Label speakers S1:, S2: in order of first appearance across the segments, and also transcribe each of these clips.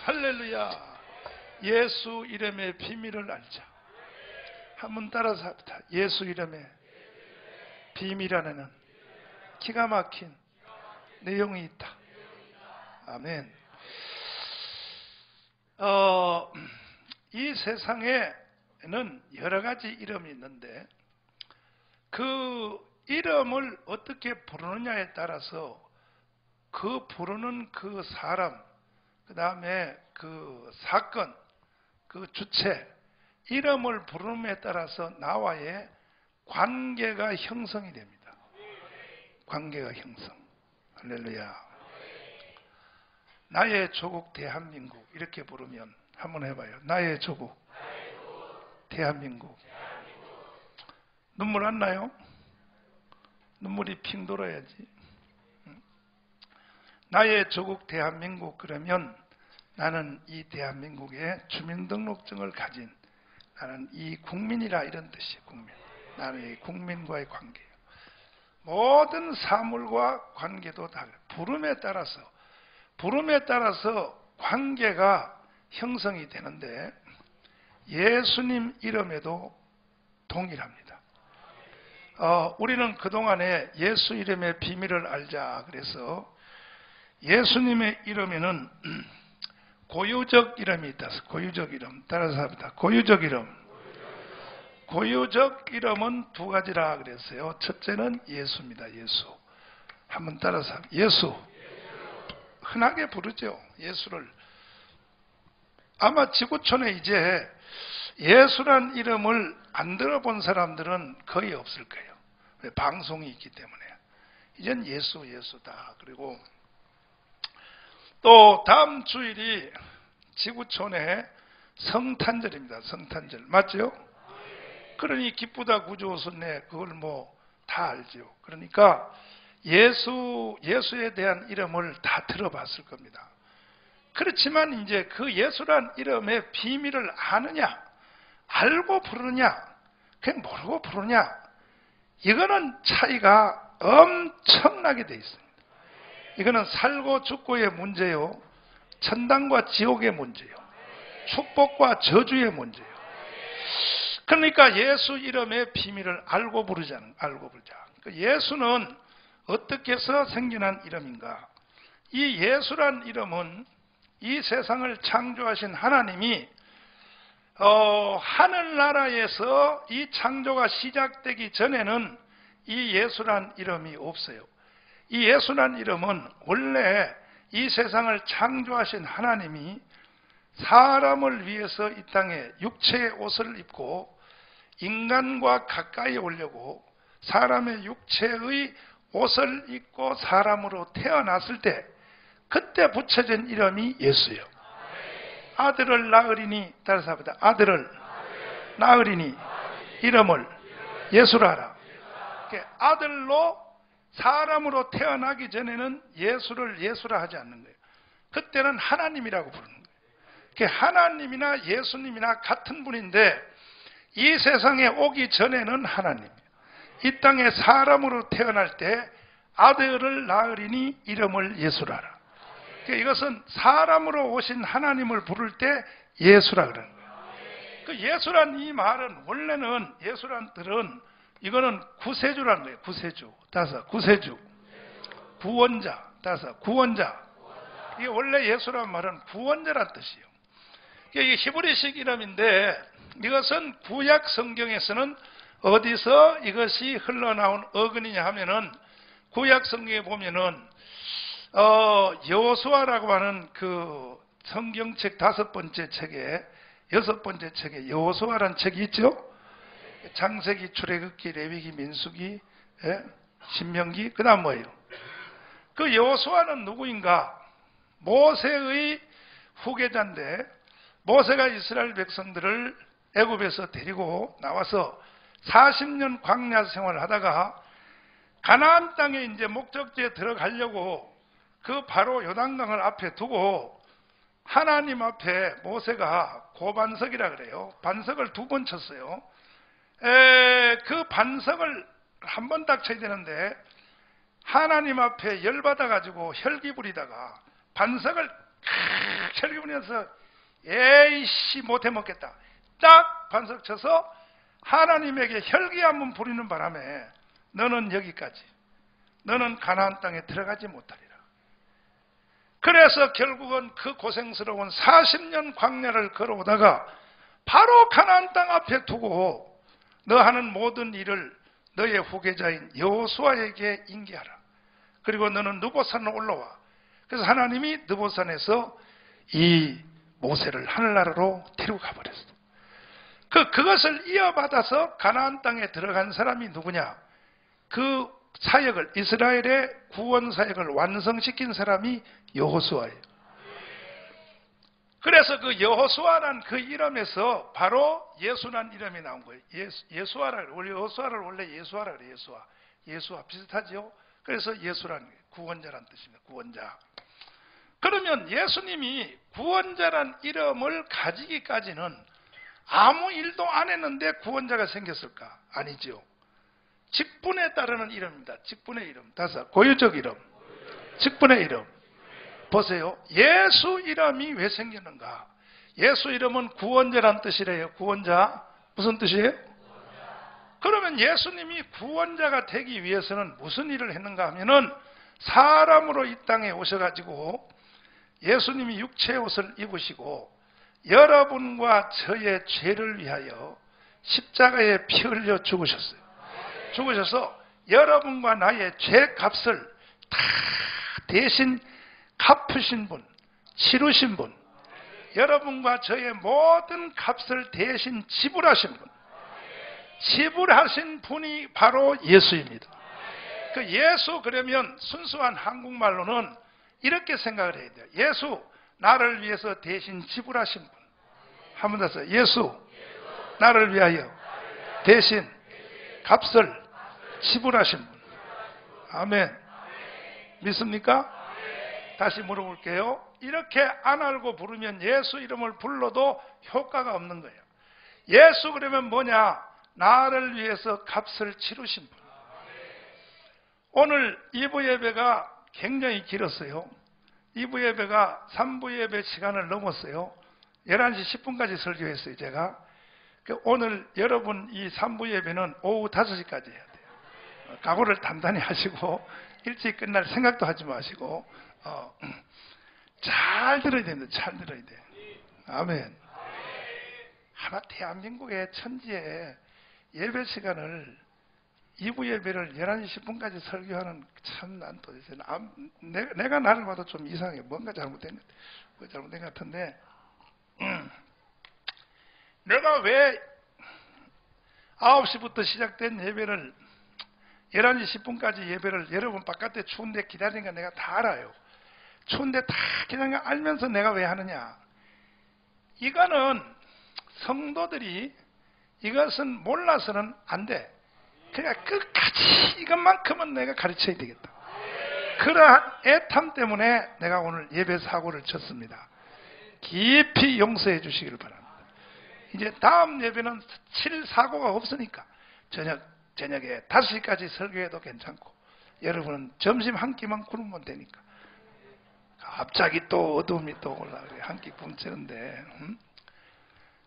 S1: 할렐루야. 예수 이름의 비밀을 알자. 한번 따라서 합시다. 예수 이름의 비밀 안에는 기가 막힌 내용이 있다. 아멘. 이 세상에는 여러 가지 이름이 있는데 그 이름을 어떻게 부르느냐에 따라서 그 부르는 그 사람, 그 다음에 그 사건, 그 주체, 이름을 부름에 따라서 나와의 관계가 형성이 됩니다. 관계가 형성. 할렐루야. 나의 조국 대한민국 이렇게 부르면 한번 해봐요. 나의 조국 대한민국. 눈물 안 나요? 눈물이 핑 돌아야지. 나의 조국 대한민국 그러면 나는 이 대한민국의 주민등록증을 가진 나는 이 국민이라 이런 뜻이에요. 국민. 나는 이 국민과의 관계예요. 모든 사물과 관계도 다 부름에 따라서 관계가 형성이 되는데 예수님 이름에도 동일합니다. 우리는 그동안에 예수 이름의 비밀을 알자 그래서 예수님의 이름에는 고유적 이름이 있다. 고유적 이름. 따라서 합니다. 고유적 이름. 고유적 이름은 두 가지라 그랬어요. 첫째는 예수입니다. 예수. 한번 따라서 합니다. 예수. 흔하게 부르죠. 예수를. 아마 지구촌에 이제 예수란 이름을 안 들어본 사람들은 거의 없을 거예요. 방송이 있기 때문에. 이젠 예수다. 그리고 또 다음 주일이 지구촌의 성탄절입니다. 성탄절. 맞죠? 그러니 기쁘다 구주오셨네. 그걸 뭐 다 알죠. 그러니까 예수에 대한 이름을 다 들어봤을 겁니다. 그렇지만 이제 그 예수란 이름의 비밀을 아느냐, 알고 부르느냐, 그냥 모르고 부르느냐, 이거는 차이가 엄청나게 돼 있습니다. 이거는 살고 죽고의 문제요, 천당과 지옥의 문제요, 축복과 저주의 문제요. 그러니까 예수 이름의 비밀을 알고 부르자. 예수는 어떻게 해서 생겨난 이름인가? 이 예수란 이름은 이 세상을 창조하신 하나님이 하늘나라에서 이 창조가 시작되기 전에는 이 예수란 이름이 없어요. 이 예수란 이름은 원래 이 세상을 창조하신 하나님이 사람을 위해서 이 땅에 육체의 옷을 입고 인간과 가까이 오려고 사람의 육체의 옷을 입고 사람으로 태어났을 때 그때 붙여진 이름이 예수예요. 아들을 낳으리니, 따라서 합니다. 아들을 낳으리니 이름을 예수라 하라. 아들로 사람으로 태어나기 전에는 예수를 예수라 하지 않는 거예요. 그때는 하나님이라고 부르는 거예요. 하나님이나 예수님이나 같은 분인데 이 세상에 오기 전에는 하나님, 이 땅에 사람으로 태어날 때 아들을 낳으리니 이름을 예수라 하라. 이것은 사람으로 오신 하나님을 부를 때 예수라 그러는 거예요. 그 예수란 이 말은 원래는 예수란 뜻은 이거는 구세주라는 거예요. 구세주. 따라서 구세주. 구원자. 따라서 구원자. 이게 원래 예수란 말은 구원자란 뜻이에요. 이게 히브리식 이름인데 이것은 구약 성경에서는 어디서 이것이 흘러나온 어근이냐 하면은 구약 성경에 보면은 여호수아라고 하는 그 성경책 5번째 책에 6번째 책에 여호수아라는 책이 있죠. 창세기, 출애굽기, 레위기, 민수기, 신명기, 그 다음 뭐예요? 그 여호수아는 누구인가? 모세의 후계자인데 모세가 이스라엘 백성들을 애굽에서 데리고 나와서 40년 광야 생활을 하다가 가나안 땅에 이제 목적지에 들어가려고 그 바로 요단강을 앞에 두고 하나님 앞에 모세가 고반석이라 그래요. 반석을 2번 쳤어요. 그 반석을 한 번 딱 쳐야 되는데 하나님 앞에 열받아가지고 혈기 부리다가 반석을 철기분해서 에이씨 못해 먹겠다. 딱 반석 쳐서 하나님에게 혈기 한번 부리는 바람에 너는 여기까지, 너는 가나안 땅에 들어가지 못하리라. 그래서 결국은 그 고생스러운 40년 광야를 걸어오다가 바로 가나안 땅 앞에 두고 너 하는 모든 일을 너의 후계자인 여호수아에게 인계하라. 그리고 너는 느보산으로 올라와. 그래서 하나님이 느보산에서 이 모세를 하늘나라로 데리고 가버렸어. 그것을 이어받아서 가나안 땅에 들어간 사람이 누구냐? 그 사역을, 이스라엘의 구원 사역을 완성시킨 사람이 여호수아예요. 그래서 그 여호수아란 그 이름에서 바로 예수란 이름이 나온 거예요. 예수아라, 우리 여호수아를 원래 예수아라 그래요. 예수와 비슷하죠. 그래서 예수란 구원자란 뜻입니다. 구원자. 그러면 예수님이 구원자란 이름을 가지기까지는 아무 일도 안 했는데 구원자가 생겼을까? 아니죠. 직분에 따르는 이름입니다. 직분의 이름. 다섯, 고유적 이름. 직분의 이름. 보세요. 예수 이름이 왜 생겼는가? 예수 이름은 구원자란 뜻이래요. 구원자. 무슨 뜻이에요? 그러면 예수님이 구원자가 되기 위해서는 무슨 일을 했는가 하면은 사람으로 이 땅에 오셔가지고 예수님이 육체의 옷을 입으시고 여러분과 저의 죄를 위하여 십자가에 피 흘려 죽으셨어요. 죽으셔서 여러분과 나의 죄 값을 다 대신 갚으신 분, 치르신 분, 여러분과 저의 모든 값을 대신 지불하신 분, 지불하신 분이 바로 예수입니다. 그 예수 그러면 순수한 한국말로는 이렇게 생각을 해야 돼요. 예수, 나를 위해서 대신 지불하신 분. 한 번 더 써요. 예수, 나를 위하여 대신 값을 지불하신 분. 아멘. 믿습니까? 다시 물어볼게요. 이렇게 안 알고 부르면 예수 이름을 불러도 효과가 없는 거예요. 예수 그러면 뭐냐? 나를 위해서 값을 치르신 분. 오늘 2부 예배가 굉장히 길었어요. 2부 예배가 3부 예배 시간을 넘었어요. 11시 10분까지 설교했어요, 제가. 오늘 여러분 이 3부 예배는 오후 5시까지 해야 돼요. 각오를 단단히 하시고 일찍 끝날 생각도 하지 마시고 잘 들어야 됩니다. 잘 들어야 돼요. 아멘. 하나 대한민국의 천지에 예배 시간을 2부 예배를 11시 10분까지 설교하는 참 난 도대체 내가 나를 봐도 좀 이상해. 뭔가 잘못된 것 같은데 내가 왜 9시부터 시작된 예배를 11시 10분까지 예배를 여러분 바깥에 추운데 기다리는 거 내가 다 알아요. 추운데 다 기다리는 거 알면서 내가 왜 하느냐? 이거는 성도들이 이것은 몰라서는 안 돼. 그러니까 끝까지 이것만큼은 내가 가르쳐야 되겠다. 그러한 애탐 때문에 내가 오늘 예배 사고를 쳤습니다. 깊이 용서해 주시기를 바랍니다. 이제 다음 예배는 칠 사고가 없으니까 저녁에 5시까지 설교해도 괜찮고 여러분은 점심 한 끼만 굶으면 되니까. 갑자기 또 어둠이 또 올라오고 한 끼 굶치는데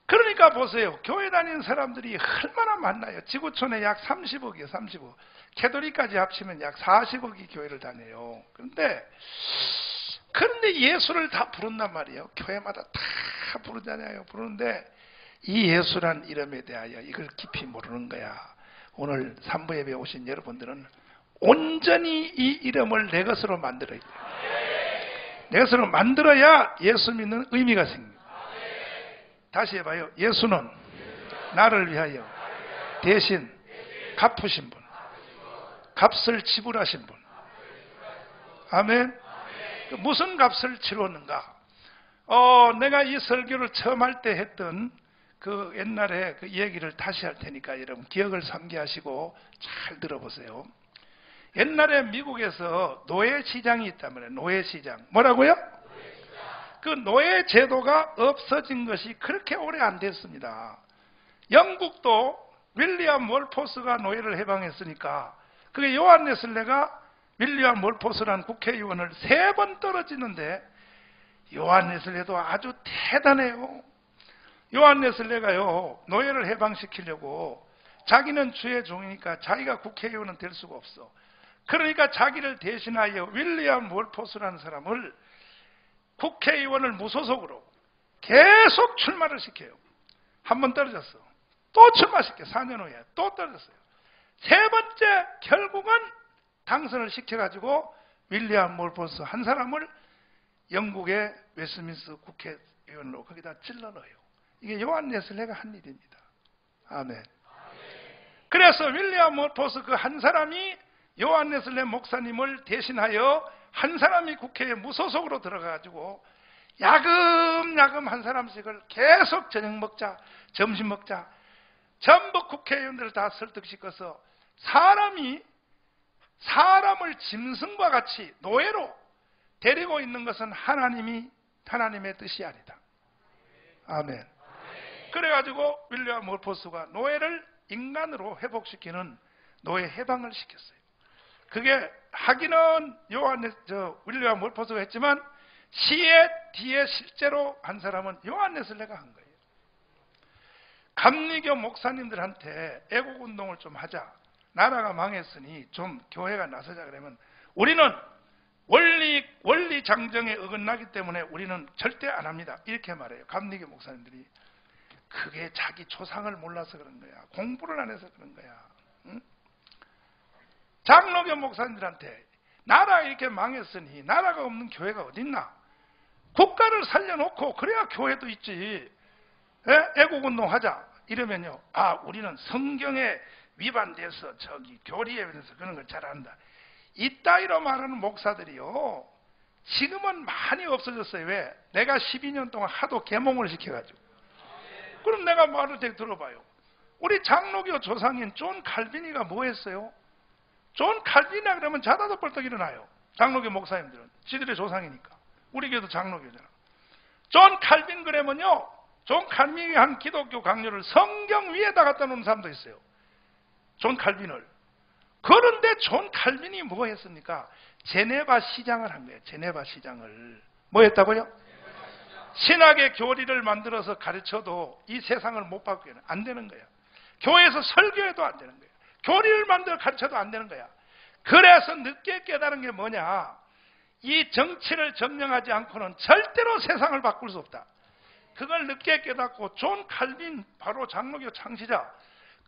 S1: 그러니까 보세요. 교회 다니는 사람들이 얼마나 많나요? 지구촌에 약 30억이에요. 30억. 캐톨릭까지 합치면 약 40억이 교회를 다녀요. 그런데 예수를 다 부른단 말이에요. 교회마다 다 부르잖아요. 부르는데 이 예수란 이름에 대하여 이걸 깊이 모르는 거야. 오늘 3부 예배에 오신 여러분들은 온전히 이 이름을 내 것으로 만들어야 돼요. 내 것으로 만들어야 예수 믿는 의미가 생깁니다. 다시 해봐요. 예수는 나를 위하여 대신 갚으신 분, 값을 지불하신 분. 아멘. 무슨 값을 치렀는가? 내가 이 설교를 처음 할 때 했던 그 옛날에 그 얘기를 다시 할 테니까 여러분 기억을 상기하시고 잘 들어보세요. 옛날에 미국에서 노예시장이 있단 말이에요. 노예시장. 뭐라고요? 그 노예 제도가 없어진 것이 그렇게 오래 안 됐습니다. 영국도 윌리엄 월포스가 노예를 해방했으니까 그게 요한 웨슬레가 윌리엄 월포스라는 국회의원을 3번 떨어지는데 요한 웨슬레도 아주 대단해요. 요한 웨슬레가요, 노예를 해방시키려고 자기는 주의 종이니까 자기가 국회의원은 될 수가 없어. 그러니까 자기를 대신하여 윌리엄 월포스라는 사람을 국회의원을 무소속으로 계속 출마를 시켜요. 한 번 떨어졌어. 또 출마시켜. 4년 후에 또 떨어졌어요. 세 번째 결국은 당선을 시켜가지고 윌리엄 월포스 한 사람을 영국의 웨스트민스터 국회의원으로 거기다 찔러 넣어요. 이게 요한 웨슬레가 한 일입니다. 아멘. 그래서 윌리엄 월포스 그 한 사람이 요한 웨슬레 목사님을 대신하여 한 사람이 국회에 무소속으로 들어가가지고 야금야금 한 사람씩을 계속 저녁 먹자, 점심 먹자, 전부 국회의원들을 다 설득시켜서 사람을 짐승과 같이 노예로 데리고 있는 것은 하나님의 뜻이 아니다. 아멘. 그래가지고 윌리엄 월포스가 노예를 인간으로 회복시키는 노예 해방을 시켰어요. 그게 하기는 윌리엄 월포스가 했지만 시의 뒤에 실제로 한 사람은 요한 웨슬레가 한 거예요. 감리교 목사님들한테 애국운동을 좀 하자. 나라가 망했으니 좀 교회가 나서자 그러면 우리는 원리 장정에 어긋나기 때문에 우리는 절대 안 합니다. 이렇게 말해요. 감리교 목사님들이. 그게 자기 조상을 몰라서 그런 거야. 공부를 안 해서 그런 거야. 응? 장로교 목사님들한테 나라 이렇게 망했으니 나라가 없는 교회가 어딨나? 국가를 살려놓고 그래야 교회도 있지. 애국운동 하자. 이러면요. 우리는 성경에 위반돼서 교리에 대해서 그런 걸 잘 안다. 이따위로 말하는 목사들이요. 지금은 많이 없어졌어요. 왜? 내가 12년 동안 하도 계몽을 시켜가지고. 그럼 내가 말을 되게 들어봐요. 우리 장로교 조상인 존 칼빈이가 뭐 했어요? 존 칼빈이라 그러면 자다도 벌떡 일어나요. 장로교 목사님들은. 지들의 조상이니까. 우리 교도 장로교잖아. 존 칼빈 그러면요. 존 칼빈이 한 기독교 강요를 성경 위에다 갖다 놓은 사람도 있어요. 존 칼빈을. 그런데 존 칼빈이 뭐 했습니까? 제네바 시장을 한 거예요. 제네바 시장을. 뭐 했다고요? 신학의 교리를 만들어서 가르쳐도 이 세상을 못 바꾸게는 안 되는 거야. 교회에서 설교해도 안 되는 거야. 교리를 만들어 가르쳐도 안 되는 거야. 그래서 늦게 깨달은 게 뭐냐? 이 정치를 점령하지 않고는 절대로 세상을 바꿀 수 없다. 그걸 늦게 깨닫고 존 칼빈 바로 장로교 창시자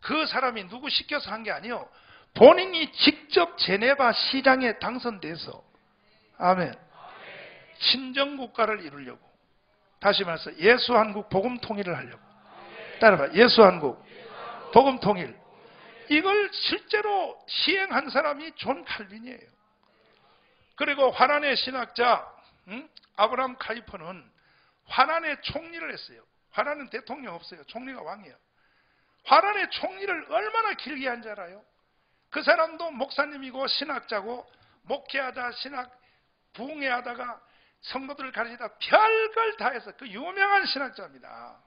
S1: 그 사람이 누구 시켜서 한 게 아니요. 본인이 직접 제네바 시장에 당선돼서 아멘. 신정국가를 이루려고 다시 말해서 예수한국 복음 통일을 하려고 따라봐. 예수한국 복음 통일 이걸 실제로 시행한 사람이 존 칼빈이에요. 그리고 화란의 신학자 아브라함 카이퍼는 화란의 총리를 했어요. 화란은 대통령 없어요. 총리가 왕이에요. 화란의 총리를 얼마나 길게 한 줄 알아요? 그 사람도 목사님이고 신학자고 목회하다 부흥회하다가 성도들을 가르치다 별걸 다 해서 그 유명한 신학자입니다.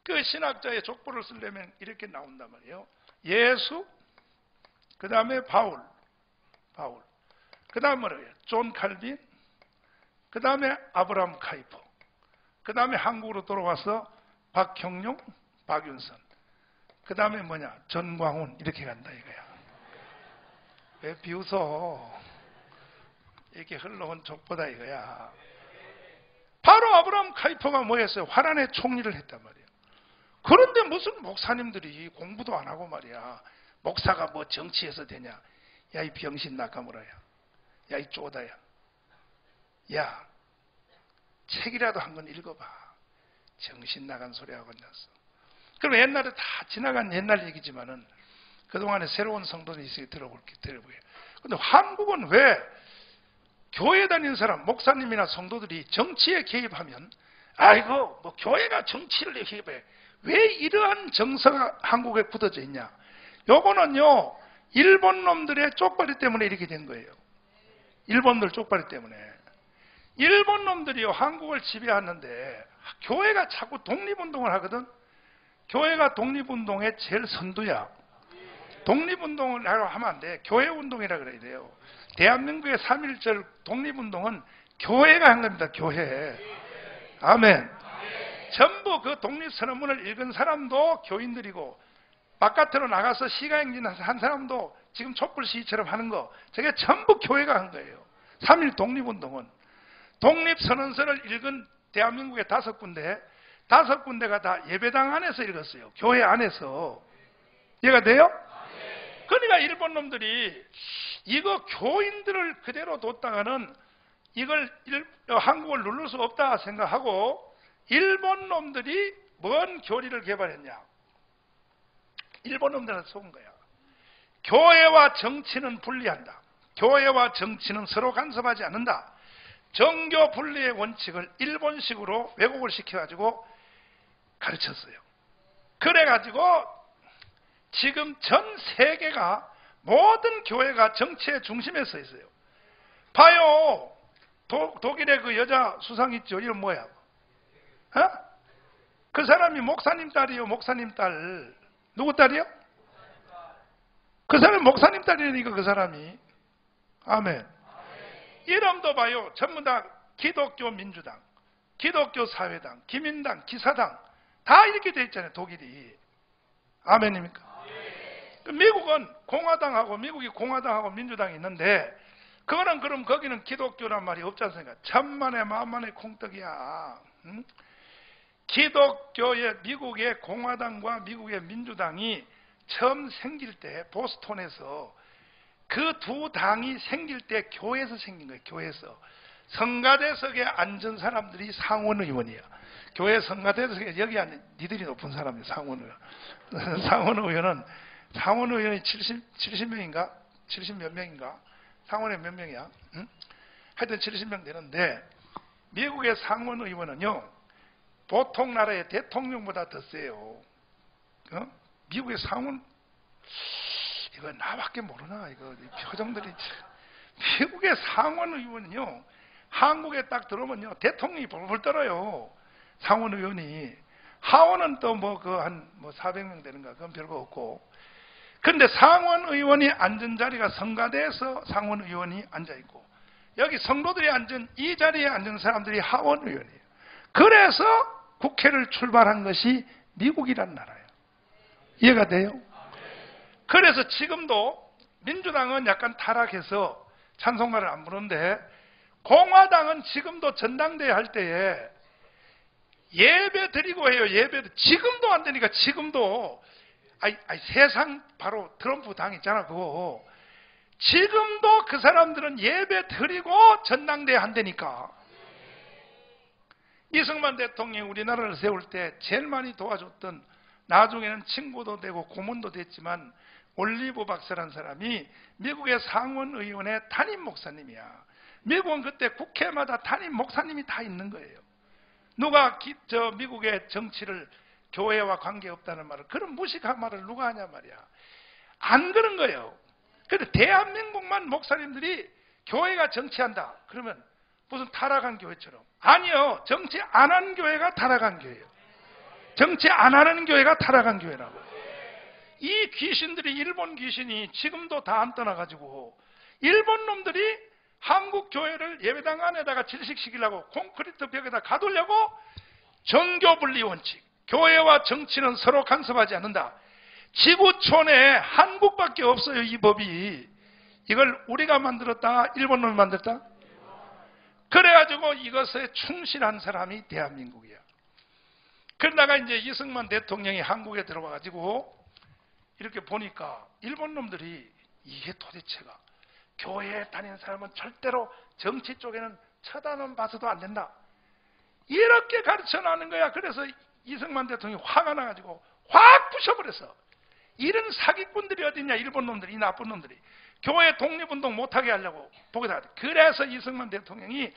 S1: 그 신학자의 족보를 쓰려면 이렇게 나온단 말이에요. 예수, 그 다음에 바울, 그 다음에 뭐라고요? 존 칼빈, 그 다음에 아브라함 카이퍼, 그 다음에 한국으로 돌아와서 박형룡, 박윤선, 그 다음에 뭐냐? 전광훈 이렇게 간다 이거야. 왜 비웃어? 이렇게 흘러온 족보다 이거야. 바로 아브라함 카이퍼가 뭐 했어요? 화란의 총리를 했단 말이에요. 그런데 무슨 목사님들이 공부도 안 하고 말이야. 목사가 뭐 정치해서 되냐? 야, 이 병신 나카무라야. 야, 이 쪼다야. 야, 책이라도 한 권 읽어봐. 정신 나간 소리하고 앉았어. 그럼 옛날에 다 지나간 옛날 얘기지만은 그동안에 새로운 성도들이 있으니 들어보게. 근데 한국은 왜 교회 다니는 사람, 목사님이나 성도들이 정치에 개입하면 아이고, 뭐 교회가 정치를 개입해. 왜 이러한 정서가 한국에 굳어져 있냐? 요거는요, 일본 놈들의 쪽발이 때문에 이렇게 된 거예요. 일본들 쪽발이 때문에. 일본 놈들이요, 한국을 지배하는데 교회가 자꾸 독립운동을 하거든. 교회가 독립운동의 제일 선두야. 독립운동을 하면 안 돼. 교회운동이라 그래야 돼요. 대한민국의 3.1절 독립운동은 교회가 한 겁니다. 교회. 아멘. 전부 그 독립선언문을 읽은 사람도 교인들이고 바깥으로 나가서 시가행진 한 사람도 지금 촛불 시위처럼 하는 거, 저게 전부 교회가 한 거예요. 3.1 독립운동은. 독립선언서를 읽은 대한민국의 5군데가 다 예배당 안에서 읽었어요. 교회 안에서. 이해가 돼요? 그러니까 일본 놈들이 이거 교인들을 그대로 뒀다가는 이걸 한국을 누를 수 없다 생각하고 일본 놈들이 뭔 교리를 개발했냐? 일본 놈들한테 속은 거야. 교회와 정치는 분리한다. 교회와 정치는 서로 간섭하지 않는다. 정교 분리의 원칙을 일본식으로 왜곡을 시켜가지고 가르쳤어요. 그래가지고 지금 전 세계가 모든 교회가 정치의 중심에 서 있어요. 봐요. 독일의 그 여자 수상 있죠. 이름 뭐야? 그 사람이 목사님 딸이요. 목사님 딸. 누구 딸이요? 그 사람이 목사님 딸이니까 그 사람이. 아멘. 이름도 봐요. 전부 다 기독교 민주당, 기독교 사회당, 기민당, 기사당 다 이렇게 돼 있잖아요. 독일이. 아멘입니까? 미국은 공화당하고 미국이 공화당하고 민주당이 있는데 그거는 그럼 거기는 기독교란 말이 없지 않습니까? 천만의 만만의 콩떡이야. 응? 기독교의 미국의 공화당과 미국의 민주당이 처음 생길 때 보스턴에서 그 두 당이 생길 때 교회에서 생긴 거예요. 교회에서. 성가대석에 앉은 사람들이 상원의원이에요. 교회 성가대석에 여기 앉은 니들이 높은 사람이에요. 상원의원. 상원의원이 70명인가? 70 몇 명인가? 상원에 몇 명이야? 응? 하여튼 70명 되는데 미국의 상원의원은요 보통 나라의 대통령보다 더 세요. 미국의 상원 이거 나밖에 모르나 이거 표정들이. 미국의 상원의원은요 한국에 딱 들어오면요 대통령이 벌벌 떨어요. 상원의원이. 하원은 또 뭐 그 한 400명 되는가 그건 별거 없고. 그런데 상원의원이 앉은 자리가 성가대에서 상원의원이 앉아있고 여기 성도들이 앉은 이 자리에 앉은 사람들이 하원의원이에요. 그래서 국회를 출발한 것이 미국이란 나라예요. 이해가 돼요? 그래서 지금도 민주당은 약간 타락해서 찬송가를 안 부르는데 공화당은 지금도 전당대회 할 때에 예배 드리고 해요. 예배 지금도 안 되니까 지금도 세상 바로 트럼프 당 있잖아 그거. 지금도 그 사람들은 예배 드리고 전당대회 한다니까. 이승만 대통령이 우리나라를 세울 때 제일 많이 도와줬던 나중에는 친구도 되고 고문도 됐지만 올리브 박사라는 사람이 미국의 상원의원의 담임 목사님이야. 미국은 그때 국회마다 담임 목사님이 다 있는 거예요. 누가 미국의 정치를 교회와 관계없다는 말을 그런 무식한 말을 누가 하냐 말이야. 안 그런 거예요. 그런데 대한민국만 목사님들이 교회가 정치한다. 그러면 무슨 타락한 교회처럼. 아니요. 정치 안 하는 교회가 타락한 교회예요. 정치 안 하는 교회가 타락한 교회라고. 이 귀신들이 일본 귀신이 지금도 다 안 떠나가지고 일본 놈들이 한국 교회를 예배당 안에다가 질식시키려고 콘크리트 벽에다 가두려고 정교분리 원칙. 교회와 정치는 서로 간섭하지 않는다. 지구촌에 한국밖에 없어요. 이 법이. 이걸 우리가 만들었다? 일본 놈이 만들었다? 그래가지고 이것에 충실한 사람이 대한민국이야. 그러다가 이제 이승만 대통령이 한국에 들어와가지고 이렇게 보니까 일본 놈들이 이게 도대체가 교회에 다니는 사람은 절대로 정치 쪽에는 쳐다만 봐서도 안 된다. 이렇게 가르쳐나는 거야. 그래서 이승만 대통령이 화가 나가지고 확 부셔버렸어. 이런 사기꾼들이 어딨냐. 일본 놈들이, 이 나쁜 놈들이. 교회 독립운동 못하게 하려고 보게다. 그래서 이승만 대통령이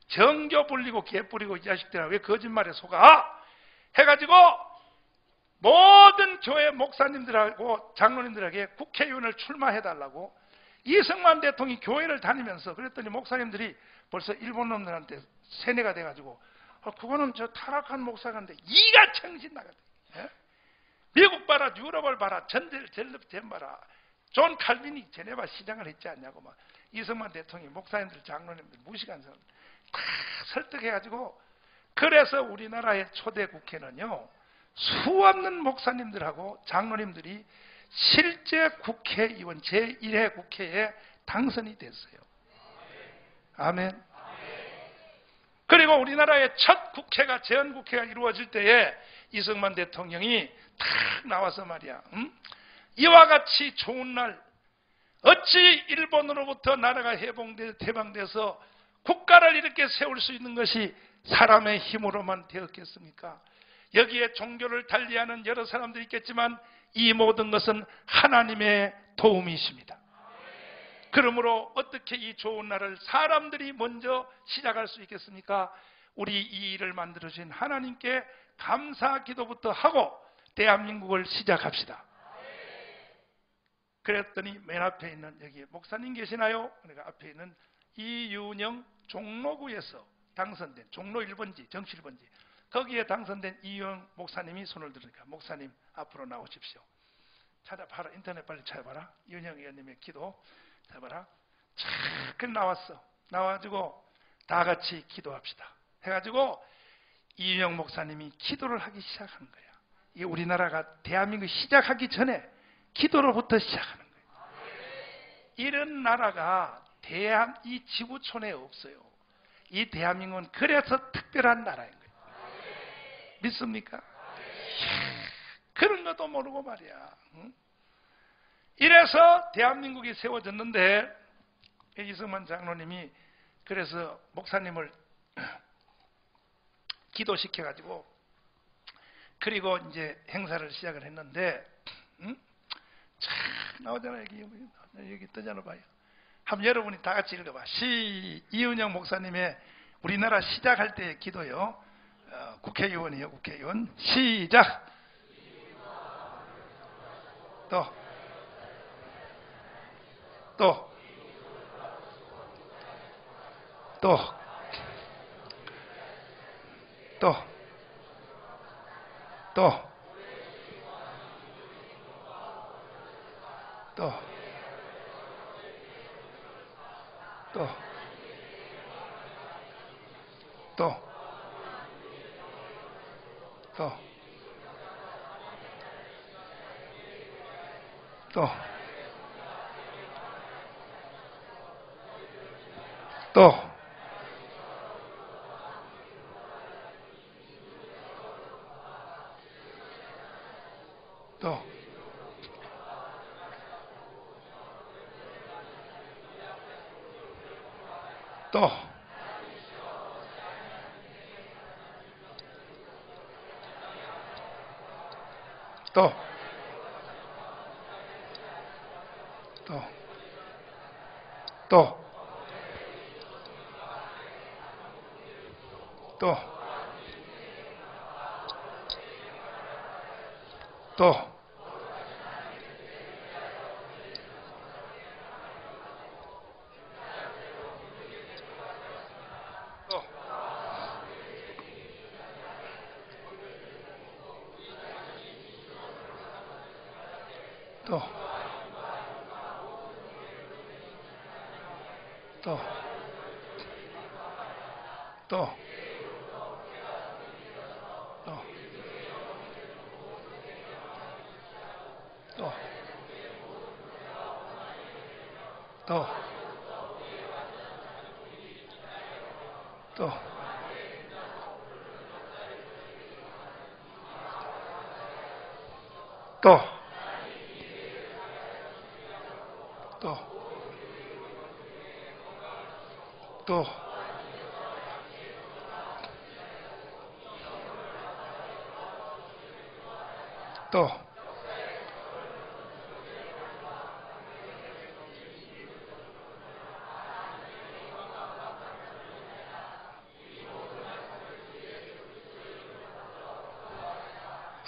S1: 정교 불리고 개 뿌리고 이 자식들아 왜 거짓말에 속아? 해가지고 모든 교회 목사님들하고 장로님들에게 국회의원을 출마해달라고 이승만 대통령이 교회를 다니면서 그랬더니 목사님들이 벌써 일본 놈들한테 세뇌가 돼가지고 그거는 저 타락한 목사가인데 이가 정신 나가다. 미국 봐라, 유럽을 봐라, 젤럽 봐라. 존 칼빈이 제네바 시장을 했지 않냐고 막 이승만 대통령이 목사님들 장로님들 무식한 사람 다 설득해가지고, 그래서 우리나라의 초대 국회는요, 수없는 목사님들하고 장로님들이 실제 국회의원 제1회 국회에 당선이 됐어요. 아멘. 그리고 우리나라의 첫 국회가 재헌국회가 이루어질 때에 이승만 대통령이 탁 나와서 말이야, 이와 같이 좋은 날, 어찌 일본으로부터 나라가 해방돼서 국가를 이렇게 세울 수 있는 것이 사람의 힘으로만 되었겠습니까? 여기에 종교를 달리하는 여러 사람들이 있겠지만 이 모든 것은 하나님의 도움이십니다. 그러므로 어떻게 이 좋은 날을 사람들이 먼저 시작할 수 있겠습니까? 우리 이 일을 만들어주신 하나님께 감사 기도부터 하고 대한민국을 시작합시다. 그랬더니 맨 앞에 있는, 여기 목사님 계시나요? 그러니까 앞에 있는 이윤영 종로구에서 당선된, 종로 1번지, 정치 1번지, 거기에 당선된 이윤영 목사님이 손을 들으니까, 목사님 앞으로 나오십시오. 찾아봐라, 인터넷 빨리 찾아봐라. 이윤영 의원님의 기도 찾아봐라. 쫙 나왔어. 나와가지고 다 같이 기도합시다 해가지고 이윤영 목사님이 기도를 하기 시작한 거야. 이게 우리나라가 대한민국이 시작하기 전에 기도로부터 시작하는 거예요. 이런 나라가 이 지구촌에 없어요. 이 대한민국은 그래서 특별한 나라인 거예요. 믿습니까? 그런 것도 모르고 말이야. 이래서 대한민국이 세워졌는데, 이승만 장로님이 그래서 목사님을 기도시켜가지고, 그리고 이제 행사를 시작을 했는데, 참 나오잖아. 여기 뜨잖아. 봐요. 한번 여러분이 다 같이 읽어봐. 이은영 목사님의 우리나라 시작할 때의 기도요. 국회의원이요. 국회의원. 시작. 또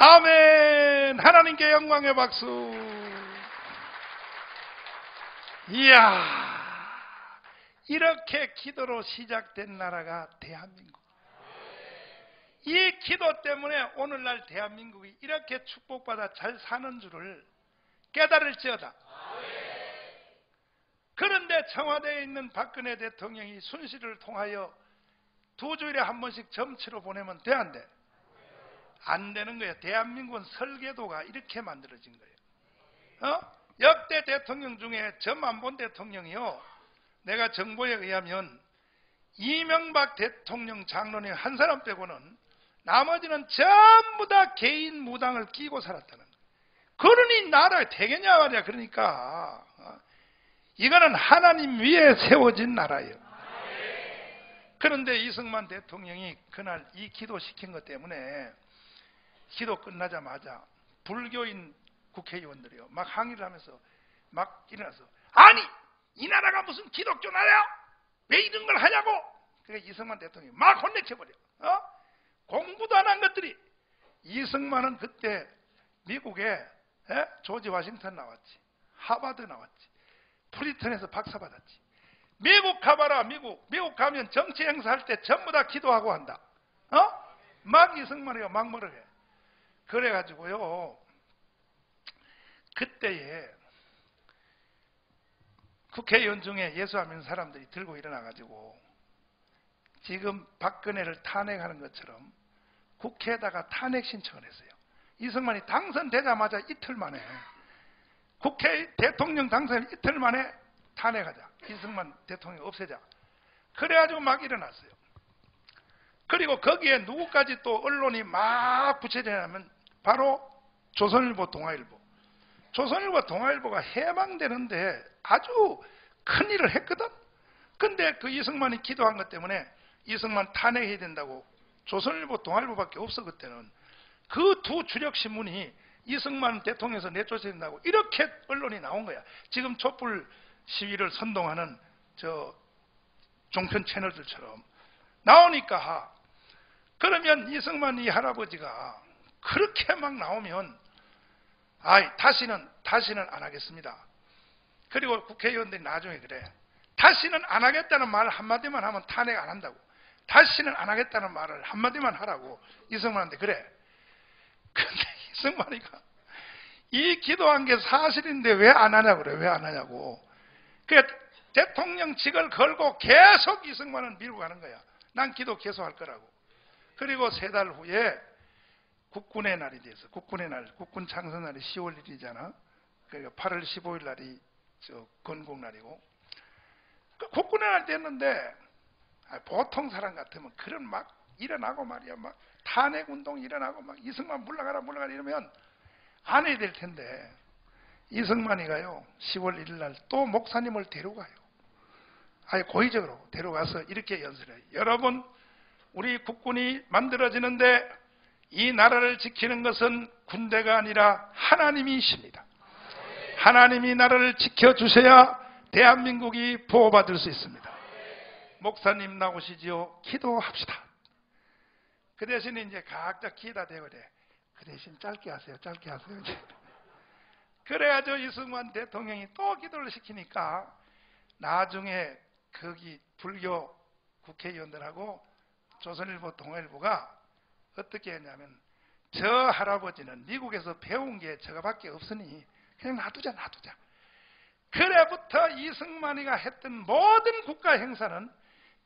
S1: 아멘. 하나님께 영광의 박수. 이야, 이렇게 기도로 시작된 나라가 대한민국. 이 기도 때문에 오늘날 대한민국이 이렇게 축복받아 잘 사는 줄을 깨달을지어다. 그런데 청와대에 있는 박근혜 대통령이 순실을 통하여 2주일에 한 번씩 점치러 보내면 돼, 안 돼? 안 되는 거예요. 대한민국은 설계도가 이렇게 만들어진 거예요. 역대 대통령 중에 점 안 본 대통령이요, 내가 정보에 의하면 이명박 대통령 장로님 한 사람 빼고는 나머지는 전부 다 개인 무당을 끼고 살았다는 거예요. 그러니 나라가 되겠냐 말이야. 그러니까 이거는 하나님 위에 세워진 나라예요. 그런데 이승만 대통령이 그날 이 기도 시킨 것 때문에 기도 끝나자마자 불교인 국회의원들이요 막 항의를 하면서 막 일어나서, 아니 이 나라가 무슨 기독교 나라야? 왜 이런 걸 하냐고. 그러니까 이승만 대통령이 막 혼내켜버려. 공부도 안 한 것들이. 이승만은 그때 미국에 조지 워싱턴 나왔지, 하버드 나왔지, 프리턴에서 박사 받았지. 미국 가봐라. 미국 가면 정치 행사할 때 전부 다 기도하고 한다. 막 이승만이가 막 뭐라 해. 그래가지고요, 그때에 국회의원 중에 예수 안 믿는 사람들이 들고 일어나가지고 지금 박근혜를 탄핵하는 것처럼 국회에다가 탄핵 신청을 했어요. 이승만이 당선되자마자 이틀 만에, 국회 대통령 당선 이틀 만에 탄핵하자, 이승만 대통령 없애자. 그래가지고 막 일어났어요. 그리고 거기에 누구까지 또 언론이 막 부채질하면 바로 조선일보, 동아일보. 조선일보, 동아일보가 해방되는데 아주 큰 일을 했거든. 근데 그 이승만이 기도한 것 때문에 이승만 탄핵해야 된다고 조선일보, 동아일보밖에 없어. 그때는 그 두 주력 신문이 이승만 대통령에서 내쫓아야 된다고 이렇게 언론이 나온 거야. 지금 촛불 시위를 선동하는 저 종편 채널들처럼 나오니까, 그러면 이승만 이 할아버지가 그렇게 막 나오면 다시는 안 하겠습니다. 그리고 국회의원들이 나중에 그래, 다시는 안 하겠다는 말 한마디만 하면 탄핵 안 한다고, 다시는 안 하겠다는 말을 한마디만 하라고 이승만한테 그래. 근데 이승만이가 이 기도한 게 사실인데 왜 안 하냐고 그래. 왜 안 하냐고. 그 대통령직을 걸고 계속 이승만은 밀고 가는 거야. 난 기도 계속 할 거라고. 그리고 3달 후에 국군의 날이 돼서, 국군의 날, 국군 창설날이 10월 1일이잖아. 그러니까 8월 15일 날이 건국날이고, 국군의 날 됐는데 보통 사람 같으면 그런 막 일어나고 말이야, 막 탄핵운동 일어나고 막 이승만 물러가라 이러면 안 해야 될 텐데, 이승만이가요 10월 1일 날 또 목사님을 데려가요. 아예 고의적으로 데려가서 이렇게 연설해요. 여러분, 우리 국군이 만들어지는데 이 나라를 지키는 것은 군대가 아니라 하나님이십니다. 하나님이 나라를 지켜주셔야 대한민국이 보호받을 수 있습니다. 목사님 나오시지요. 기도합시다. 그 대신에 이제 각자 기다 대고 그래. 그 대신 짧게 하세요. 그래가지고 이승만 대통령이 또 기도를 시키니까 나중에 거기 불교 국회의원들하고 조선일보, 동아일보가 어떻게 했냐면, 저 할아버지는 미국에서 배운 게 저거밖에 없으니 그냥 놔두자. 그래부터 이승만이가 했던 모든 국가 행사는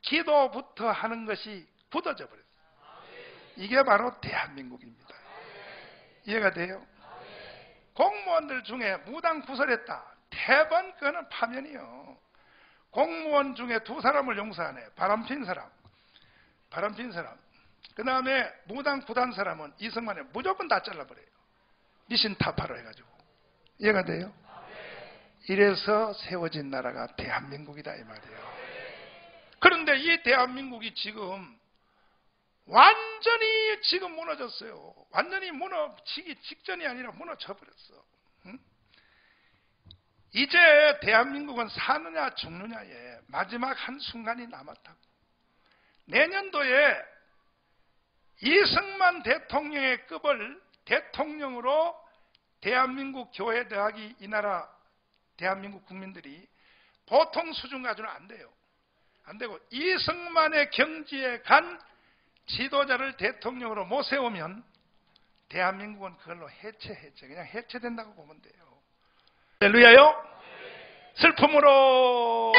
S1: 기도부터 하는 것이 굳어져 버렸어요. 이게 바로 대한민국입니다. 이해가 돼요? 공무원들 중에 무당 구설했다. 대번 그거는 파면이요. 공무원 중에 2사람을 용서하네. 바람핀 사람. 그 다음에 무당 9단 사람은 이승만에 무조건 다 잘라버려요. 미신 타파로 해가지고. 이해가 돼요? 이래서 세워진 나라가 대한민국이다 이 말이에요. 그런데 이 대한민국이 지금 완전히 지금 무너졌어요. 완전히 무너지기 직전이 아니라 무너져버렸어. 응? 이제 대한민국은 사느냐 죽느냐의 마지막 한순간이 남았다고. 내년도에 이승만 대통령의 급을 대통령으로 대한민국 교회 대학이 이 나라 대한민국 국민들이 보통 수준 가지고는 안 돼요. 안 되고 이승만의 경지에 간 지도자를 대통령으로 못 세우면 대한민국은 그걸로 그냥 해체된다고 보면 돼요. 할렐루야요. 슬픔으로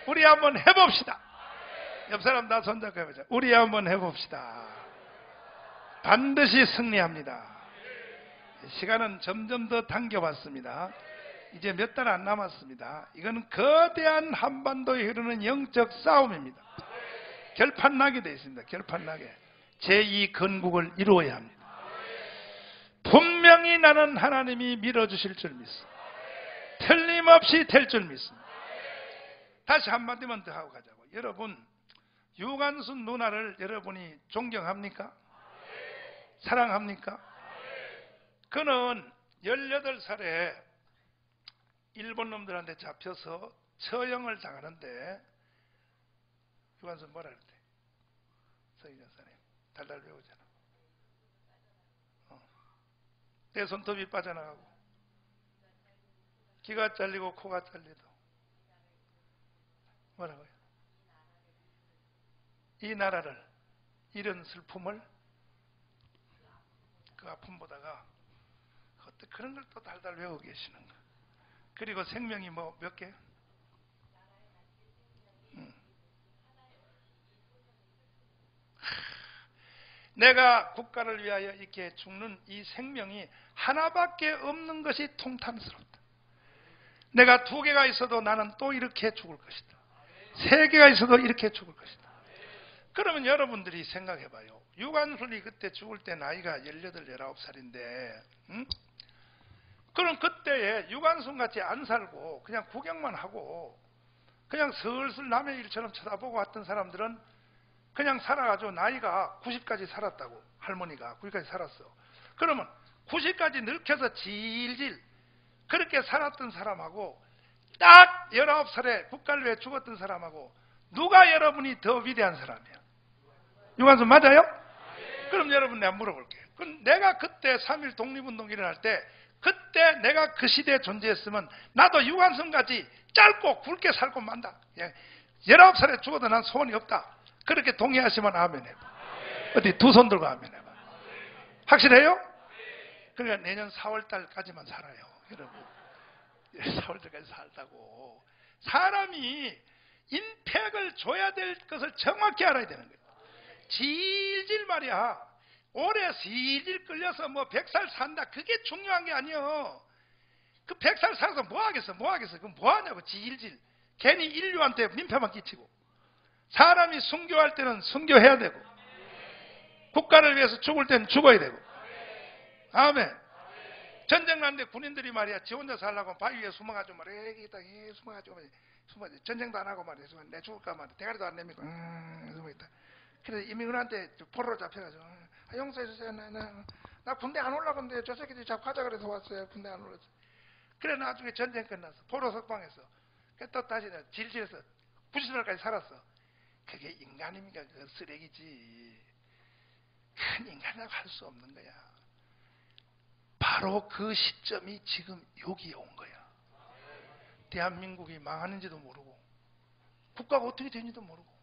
S1: 우리 한번 해봅시다. 옆 사람 다 손잡고 해보자. 우리 한번 해봅시다. 반드시 승리합니다. 시간은 점점 더 당겨왔습니다. 이제 몇 달 안 남았습니다. 이건 거대한 한반도에 흐르는 영적 싸움입니다. 결판 나게 되어 있습니다. 결판 나게. 제2 건국을 이루어야 합니다. 분명히 나는 하나님이 밀어주실 줄 믿습니다. 틀림없이 될 줄 믿습니다. 다시 한마디만 더 하고 가자고. 여러분, 유관순 누나를 여러분이 존경합니까? 사랑합니까? 그는 18살에 일본 놈들한테 잡혀서 처형을 당하는데, 유관순 뭐라 그랬대? 서희 전사님 달달 배우잖아. 내 손톱이 빠져나가고 귀가 잘리고 코가 잘리도 뭐라고요? 이 나라를, 이런 슬픔을, 그 아픔보다가 어떻게 그런 걸 또 달달 외우고 계시는 거. 그리고 생명이 뭐 몇 개? 내가 국가를 위하여 이렇게 죽는 이 생명이 하나밖에 없는 것이 통탄스럽다. 내가 2개가 있어도 나는 또 이렇게 죽을 것이다. 3개가 있어도 이렇게 죽을 것이다. 그러면 여러분들이 생각해봐요. 유관순이 그때 죽을 때 나이가 18, 19살인데 그럼 그때에 유관순같이 안 살고 그냥 구경만 하고 그냥 슬슬 남의 일처럼 쳐다보고 왔던 사람들은 그냥 살아가지고 나이가 90까지 살았다고. 할머니가 90까지 살았어. 그러면 90까지 늙혀서 질질 그렇게 살았던 사람하고 딱 19살에 국가를 위해 죽었던 사람하고 누가 여러분이 더 위대한 사람이야? 유관순 맞아요? 그럼 여러분 내가 물어볼게요. 그럼 내가 그때 3.1 독립운동 일어날 때 그때 내가 그 시대에 존재했으면 나도 유관순같이 짧고 굵게 살고 만다. 19살에 죽어도 난 소원이 없다. 그렇게 동의하시면 아멘 해봐. 어디 두 손 들고 아멘 해봐. 확실해요? 그러니까 내년 4월달까지만 살아요. 여러분 4월달까지 살다고. 사람이 임팩을 줘야 될 것을 정확히 알아야 되는 거예요. 질질 말이야. 오래 질질 끌려서 뭐 100살 산다. 그게 중요한 게 아니요. 그 100살 살아서 뭐 하겠어? 그럼 뭐 하냐고. 질질. 괜히 인류한테 민폐만 끼치고. 사람이 순교할 때는 순교해야 되고 국가를 위해서 죽을 때는 죽어야 되고. 아멘. 전쟁 났는데 군인들이 말이야 지 혼자 살려고 바위 위에 숨어가지고 말이야 여기다 숨어가지고 전쟁도 안 하고 말이야 내 죽을까 말이야 대가리도 안 내밀고 숨어있다. 그래서 이민군한테 포로로 잡혀가지고 용서해 주세요. 나 군대 안 올라간대. 저 새끼들이 자꾸 가자 그래서 왔어요. 군대 안 올랐어. 그래 나중에 전쟁 끝났어. 포로 석방했어. 또 다시 질질해서 90살까지 살았어. 그게 인간입니까? 그 쓰레기지. 큰 인간이라고 할 수 없는 거야. 바로 그 시점이 지금 여기에 온 거야. 대한민국이 망하는지도 모르고 국가가 어떻게 되는지도 모르고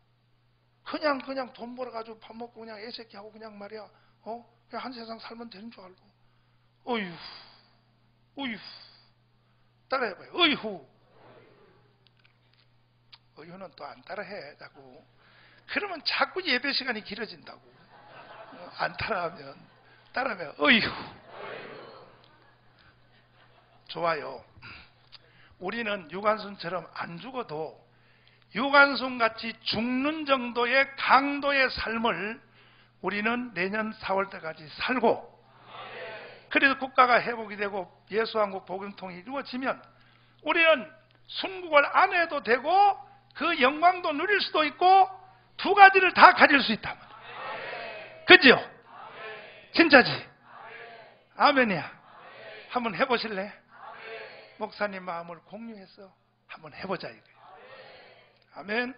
S1: 그냥 돈 벌어가지고 밥 먹고 그냥 애새끼하고 그냥 말이야 그냥 한 세상 살면 되는 줄 알고 어휴 따라해봐요. 어휴는 또 안 따라해 자꾸. 그러면 자꾸 예배 시간이 길어진다고. 안 따라하면 어휴. 좋아요. 우리는 유관순처럼 안 죽어도 유관순같이 죽는 정도의 강도의 삶을 우리는 내년 4월 때까지 살고 그래서 국가가 회복이 되고 예수한국 복음통이 이루어지면 우리는 순국을 안 해도 되고 그 영광도 누릴 수도 있고 두 가지를 다 가질 수 있단 말이에요. 그죠? 진짜지? 아멘이야. 한번 해보실래? 목사님 마음을 공유해서 한번 해보자 이거예요. 아멘.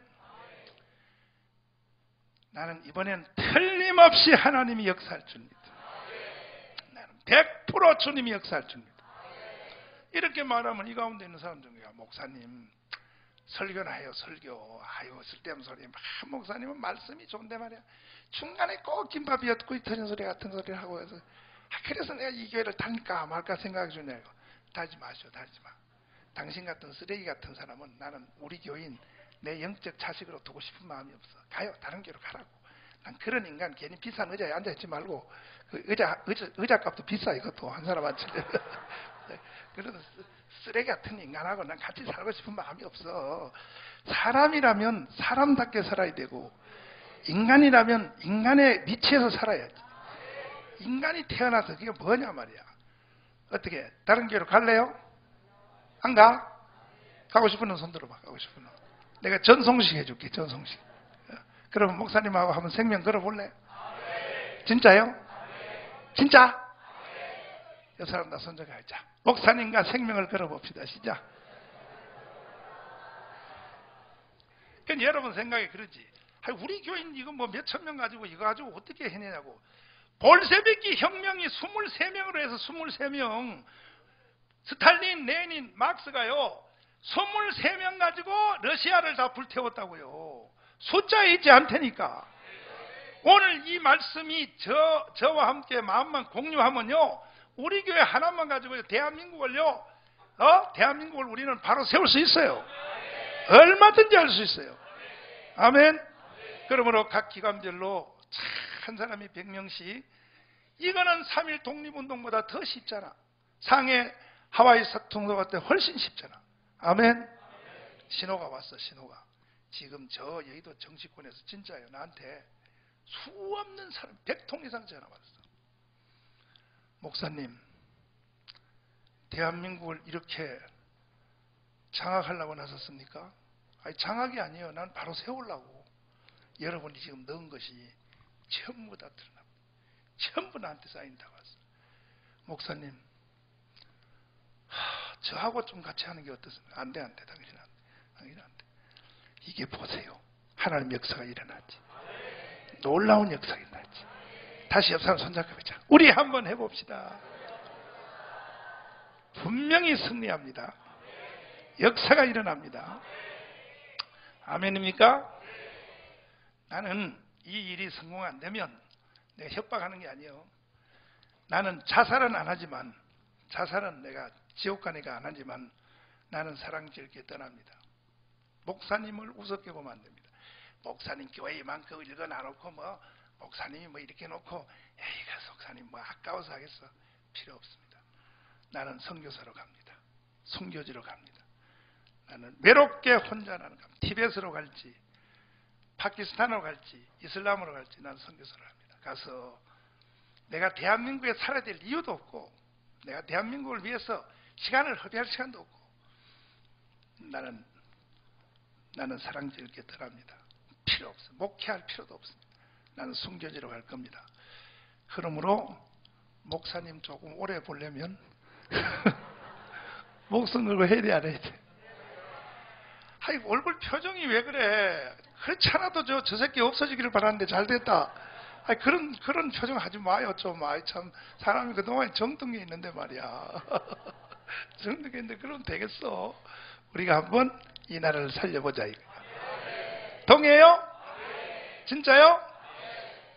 S1: 나는 이번엔 틀림없이 하나님이 역사할 줄 믿어. 나는 100% 주님이 역사할 줄 믿어. 이렇게 말하면 이 가운데 있는 사람 중에 목사님 설교나 해요. 설교. 아유 쓸데없는 소리. 목사님은 말씀이 좋은데 말이야. 중간에 꼭 김밥이 엿고 터진 소리 같은 소리를 하고 해서 그래서 내가 이 교회를 다닐까 말까 생각이 주냐고. 다니지 마시오. 다니지 마. 당신 같은 쓰레기 같은 사람은 나는 우리 교인 내 영적 자식으로 두고 싶은 마음이 없어. 가요. 다른 교회로 가라고. 난 그런 인간 괜히 비싼 의자에 앉아있지 말고 그 의자 값도 비싸 이것도 한 사람한테. 그런 쓰레기 같은 인간하고 난 같이 살고 싶은 마음이 없어. 사람이라면 사람답게 살아야 되고 인간이라면 인간의 위치에서 살아야지. 인간이 태어나서 그게 뭐냐 말이야. 어떻게 다른 교회로 갈래요? 안 가? 가고 싶은 놈 손 들어봐. 가고 싶은 놈. 내가 전송식 해줄게. 전송식. 그러면 목사님하고 한번 생명 걸어볼래? 진짜요? 진짜? 이 사람 다 손잡아자. 목사님과 생명을 걸어봅시다. 시작. 그러니까 여러분 생각이 그러지. 우리 교인 이거 뭐 몇천 명 가지고 이거 가지고 어떻게 해내냐고. 볼셰비키 혁명이 23명으로 해서 23명. 스탈린, 레닌, 막스가요. 23명 가지고 러시아를 다 불태웠다고요. 숫자에 있지 않다니까. 오늘 이 말씀이 저와 함께 마음만 공유하면요. 우리 교회 하나만 가지고 대한민국을요. 대한민국을 우리는 바로 세울 수 있어요. 얼마든지 할 수 있어요. 아멘. 그러므로 각 기관별로 한 사람이 100명씩 이거는 3.1 독립운동보다 더 쉽잖아. 상해 하와이 사통도 같을 때 훨씬 쉽잖아. 아멘. 신호가 왔어. 신호가. 지금 저 여의도 정치권에서 진짜요. 나한테 수없는 사람 100통 이상 전화 왔어. 목사님, 대한민국을 이렇게 장악하려고 나섰습니까? 아니, 장악이 아니에요. 난 바로 세우려고. 여러분이 지금 넣은 것이 전부 다 드러납니다. 전부 나한테 쌓인다고 왔어. 목사님, 저하고 좀 같이 하는 게 어떻습니까? 안 돼. 당신 안 돼. 당신 안 돼. 이게 보세요. 하나님 역사가 일어났지. 놀라운 역사가 일어났지. 다시 옆 사람 손잡아보자. 우리 한번 해봅시다. 분명히 승리합니다. 역사가 일어납니다. 아멘입니까? 나는 이 일이 성공 안 되면 내가 협박하는 게 아니에요. 나는 자살은 안 하지만, 자살은 내가 지옥 가니까 안 하지만 나는 사랑스럽게 떠납니다. 목사님을 우습게 보면 안 됩니다. 목사님 교회 이만큼 읽어놔놓고 목사님이 이렇게 놓고 에이 목사님 아까워서 하겠어. 필요 없습니다. 나는 선교사로 갑니다. 선교지로 갑니다. 나는 외롭게 혼자 나는 갑니다. 티벳으로 갈지 파키스탄으로 갈지 이슬람으로 갈지 나는 선교사로 갑니다. 가서 내가 대한민국에 살아야 될 이유도 없고 내가 대한민국을 위해서 시간을 허비할 시간도 없고 나는 사랑스럽게 떠납니다. 필요 없어. 목회할 필요도 없습니다. 나는 순교지로 갈 겁니다. 그러므로 목사님 조금 오래 보려면 목숨 걸고 해야 돼, 안 해야 돼? 아이, 얼굴 표정이 왜 그래? 그렇잖아도 저 새끼 없어지기를 바라는데 잘 됐다. 아이, 그런 표정 하지 마요, 좀. 아이, 참, 사람이 그동안 정든 게 있는데 말이야. 정든 게 있는데, 그럼 되겠어. 우리가 한번 이 나라를 살려보자, 이거. 동의해요? 진짜요?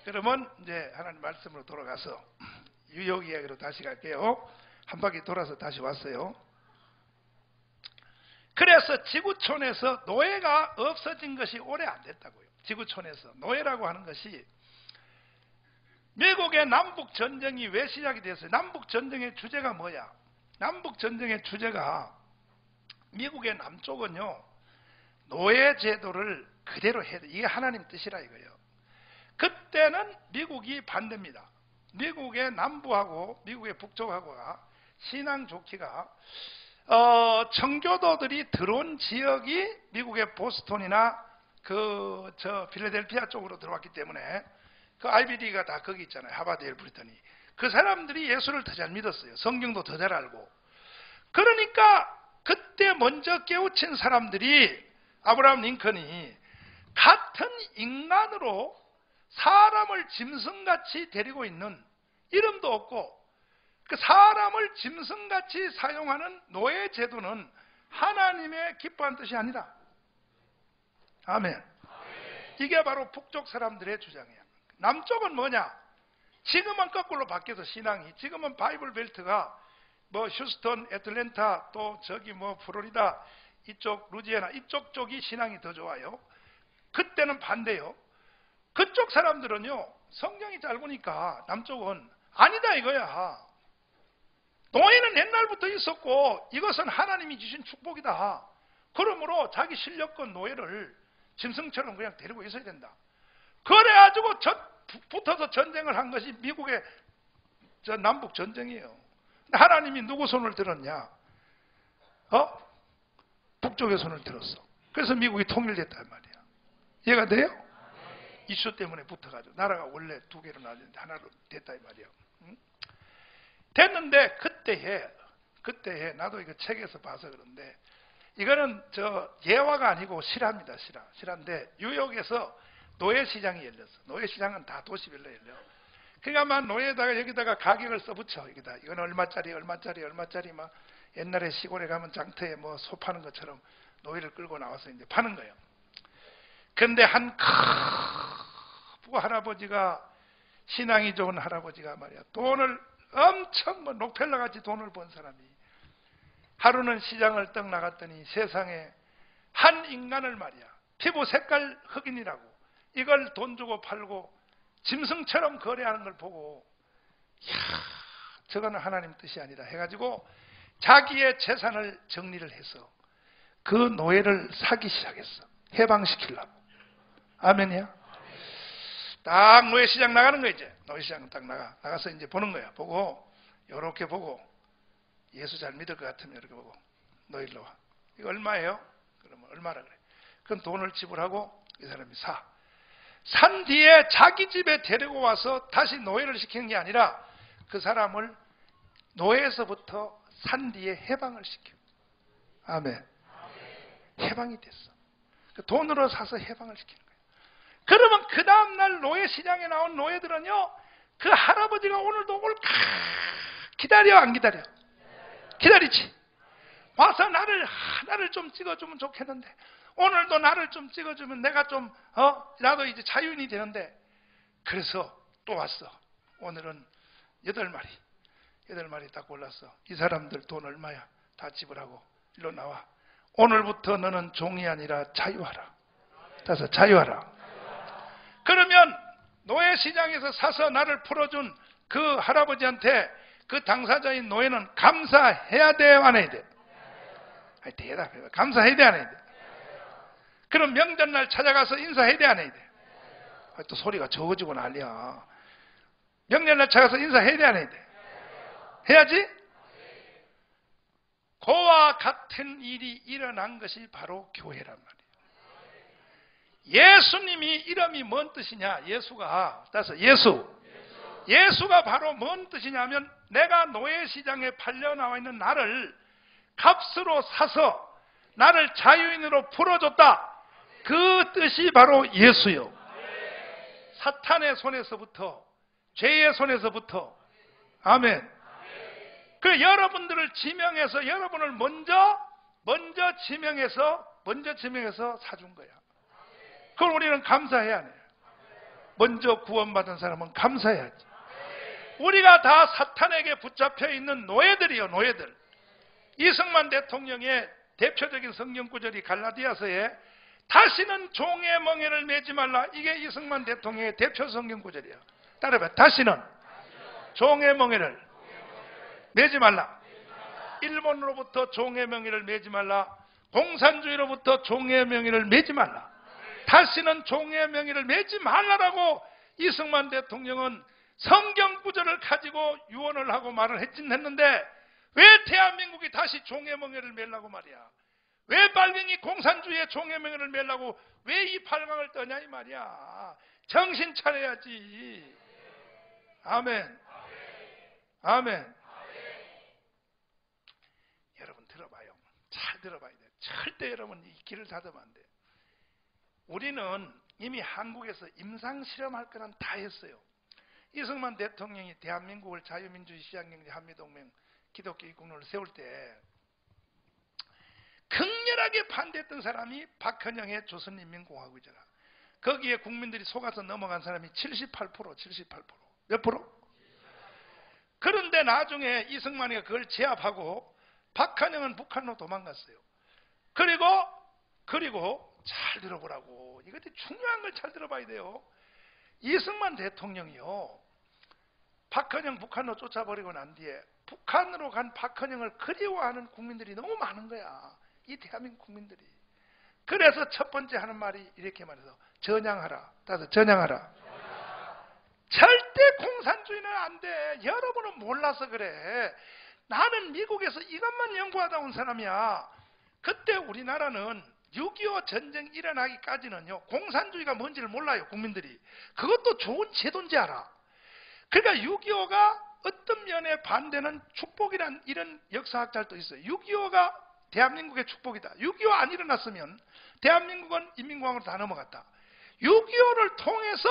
S1: 그러면 이제 하나님 말씀으로 돌아가서 유혹 이야기로 다시 갈게요. 한 바퀴 돌아서 다시 왔어요. 그래서 지구촌에서 노예가 없어진 것이 오래 안 됐다고요. 지구촌에서 노예라고 하는 것이 미국의 남북전쟁이 왜 시작이 됐어요? 남북전쟁의 주제가 뭐야? 남북전쟁의 주제가 미국의 남쪽은요 노예제도를 그대로 해야 돼. 이게 하나님 뜻이라 이거예요. 그때는 미국이 반대입니다. 미국의 남부하고 미국의 북쪽하고가 신앙 좋기가 청교도들이 들어온 지역이 미국의 보스턴이나 필라델피아 쪽으로 들어왔기 때문에 그 IBD가 다 거기 있잖아요. 하버드 예일 브리터니. 그 사람들이 예수를 더 잘 믿었어요. 성경도 더 잘 알고. 그러니까 그때 먼저 깨우친 사람들이 아브라함 링컨이 같은 인간으로 사람을 짐승같이 데리고 있는 이름도 없고 그 사람을 짐승같이 사용하는 노예 제도는 하나님의 기뻐한 뜻이 아니다. 아멘. 이게 바로 북쪽 사람들의 주장이야. 남쪽은 뭐냐? 지금은 거꾸로 바뀌어서 신앙이 지금은 바이블 벨트가 휴스턴, 애틀랜타 또 플로리다 이쪽 루지애나 이쪽 쪽이 신앙이 더 좋아요. 그때는 반대요. 그쪽 사람들은요, 성경이 짧으니까 남쪽은 아니다 이거야. 노예는 옛날부터 있었고 이것은 하나님이 주신 축복이다. 그러므로 자기 실력껏 노예를 짐승처럼 그냥 데리고 있어야 된다. 그래가지고 붙어서 전쟁을 한 것이 미국의 남북 전쟁이에요. 하나님이 누구 손을 들었냐? 북쪽의 손을 들었어. 그래서 미국이 통일됐단 말이야. 이해가 돼요? 이슈 때문에 붙어가지고 나라가 원래 두 개로 나뉘는데 하나로 됐다 이 말이야. 응? 됐는데 그때에 나도 이거 책에서 봐서 그런데 이거는 예화가 아니고 실화입니다. 실화인데 뉴욕에서 노예시장이 열렸어. 노예시장은 다 도시별로 열려. 그러니까 막 노예에다가 여기다가 가격을 써붙여. 여기다 이건 얼마짜리 막 옛날에 시골에 가면 장터에 뭐 소 파는 것처럼 노예를 끌고 나와서 이제 파는 거예요. 그런데 한 크고 할아버지가 신앙이 좋은 할아버지가 말이야 돈을 엄청 뭐 록펠러 같이 돈을 번 사람이 하루는 시장을 떡 나갔더니 세상에 한 인간을 말이야 피부 색깔 흑인이라고 이걸 돈 주고 팔고 짐승처럼 거래하는 걸 보고 이야 저거는 하나님 뜻이 아니다 해가지고 자기의 재산을 정리를 해서 그 노예를 사기 시작했어. 해방시키려고. 아멘이야? 딱 노예시장 나가는 거야 이제. 노예시장 딱 나가서 이제 보는 거야. 보고 요렇게 보고 예수 잘 믿을 것 같으면 이렇게 보고 너 일로 와. 이거 얼마예요? 그러면 얼마라 그래. 그럼 돈을 지불하고 이 사람이 산 뒤에 자기 집에 데리고 와서 다시 노예를 시키는 게 아니라 그 사람을 노예에서부터 산 뒤에 해방을 시켜. 아멘. 해방이 됐어. 돈으로 사서 해방을 시키는 거예요. 그러면 그 다음날 노예시장에 나온 노예들은요, 그 할아버지가 오늘도 올까 기다려 안 기다려? 기다리지. 와서 나를 좀 찍어주면 좋겠는데 오늘도 나를 좀 찍어주면 내가 좀 나도 이제 자유인이 되는데 그래서 또 왔어. 오늘은 8마리 딱 골랐어. 이 사람들 돈 얼마야? 다 지불하고 일로 나와. 오늘부터 너는 종이 아니라 자유하라. 따라서 자유하라. 그러면 노예시장에서 사서 나를 풀어준 그 할아버지한테 그 당사자인 노예는 감사해야 돼, 안 해야 돼? 대답해. 감사해야 돼, 안 해야 돼? 그럼 명절날 찾아가서 인사해야 돼, 안 해야 돼? 또 소리가 적어지고 난리야. 명절날 찾아가서 인사해야 돼, 안 해야 돼? 해야지? 그와 같은 일이 일어난 것이 바로 교회란 말이에요. 예수님이 이름이 뭔 뜻이냐? 예수가 따라서 예수가 바로 뭔 뜻이냐면 내가 노예시장에 팔려 나와 있는 나를 값으로 사서 나를 자유인으로 풀어줬다. 그 뜻이 바로 예수요. 사탄의 손에서부터 죄의 손에서부터 아멘. 그 여러분들을 지명해서 여러분을 먼저 지명해서 사준 거야. 그걸 우리는 감사해야 해요. 먼저 구원받은 사람은 감사해야지. 우리가 다 사탄에게 붙잡혀 있는 노예들이요, 노예들. 이승만 대통령의 대표적인 성경 구절이 갈라디아서에 다시는 종의 멍에를 매지 말라. 이게 이승만 대통령의 대표 성경 구절이야. 따라봐. 다시는 종의 멍에를 매지 말라. 일본으로부터 종의 명예를 매지 말라. 공산주의로부터 종의 명예를 매지 말라. 다시는 종의 명예를 매지 말라라고 이승만 대통령은 성경 구절을 가지고 유언을 하고 말을 했는데 왜 대한민국이 다시 종의 명예를 매려고 말이야? 왜 빨갱이 공산주의의 종의 명예를 매려고 왜 이 팔강을 떠냐 이 말이야? 정신 차려야지. 아멘. 아멘. 여러분 들어봐요. 잘 들어봐야 돼요. 절대 여러분 이 길을 닫으면 안 돼요. 우리는 이미 한국에서 임상실험할 거는 다 했어요. 이승만 대통령이 대한민국을 자유민주주의 시장경제 한미동맹 기독교 국론을 세울 때 극렬하게 반대했던 사람이 박헌영의 조선인민공화국이잖아. 거기에 국민들이 속아서 넘어간 사람이 78%. 몇 프로? 그런데 나중에 이승만이가 그걸 제압하고 박헌영은 북한으로 도망갔어요. 그리고 잘 들어보라고. 이것도 중요한 걸 잘 들어봐야 돼요. 이승만 대통령이요, 박헌영 북한으로 쫓아버리고 난 뒤에 북한으로 간 박헌영을 그리워하는 국민들이 너무 많은 거야. 이 대한민국 국민들이. 그래서 첫 번째 하는 말이 이렇게 말해서 전향하라. 따라서 전향하라. 절대 공산주의는 안 돼. 여러분은 몰라서 그래. 나는 미국에서 이것만 연구하다 온 사람이야. 그때 우리나라는 6.25 전쟁 일어나기까지는요, 공산주의가 뭔지를 몰라요, 국민들이. 그것도 좋은 제도인지 알아. 그러니까 6.25가 어떤 면에 반대는 축복이란 이런 역사학자도 있어요. 6.25가 대한민국의 축복이다. 6.25 안 일어났으면 대한민국은 인민공화국으로 다 넘어갔다. 6.25를 통해서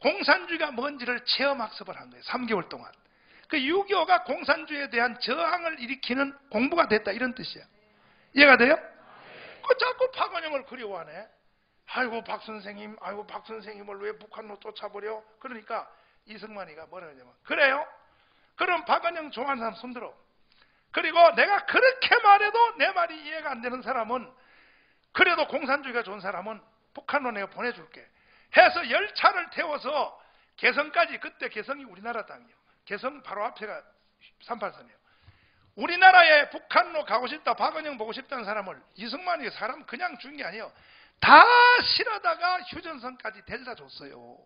S1: 공산주의가 뭔지를 체험학습을 한 거예요. 3개월 동안. 그 6.25가 공산주의에 대한 저항을 일으키는 공부가 됐다, 이런 뜻이야. 이해가 돼요? 그 자꾸 박헌영을 그리워하네. 아이고 박 선생님을 왜 북한으로 쫓아버려? 그러니까 이승만이가 뭐라 그러냐면, 그래요? 그럼 박헌영 좋아하는 사람 손들어. 그리고 내가 그렇게 말해도 내 말이 이해가 안 되는 사람은, 그래도 공산주의가 좋은 사람은 북한으로 내가 보내줄게 해서 열차를 태워서 개성까지, 그때 개성이 우리나라 땅이에요. 개성 바로 앞에가 38선이에요. 우리나라에 북한으로 가고 싶다, 박헌영 보고 싶다는 사람을 이승만이 사람 그냥 준 게 아니에요. 다 실어다가 휴전선까지 데려다 줬어요.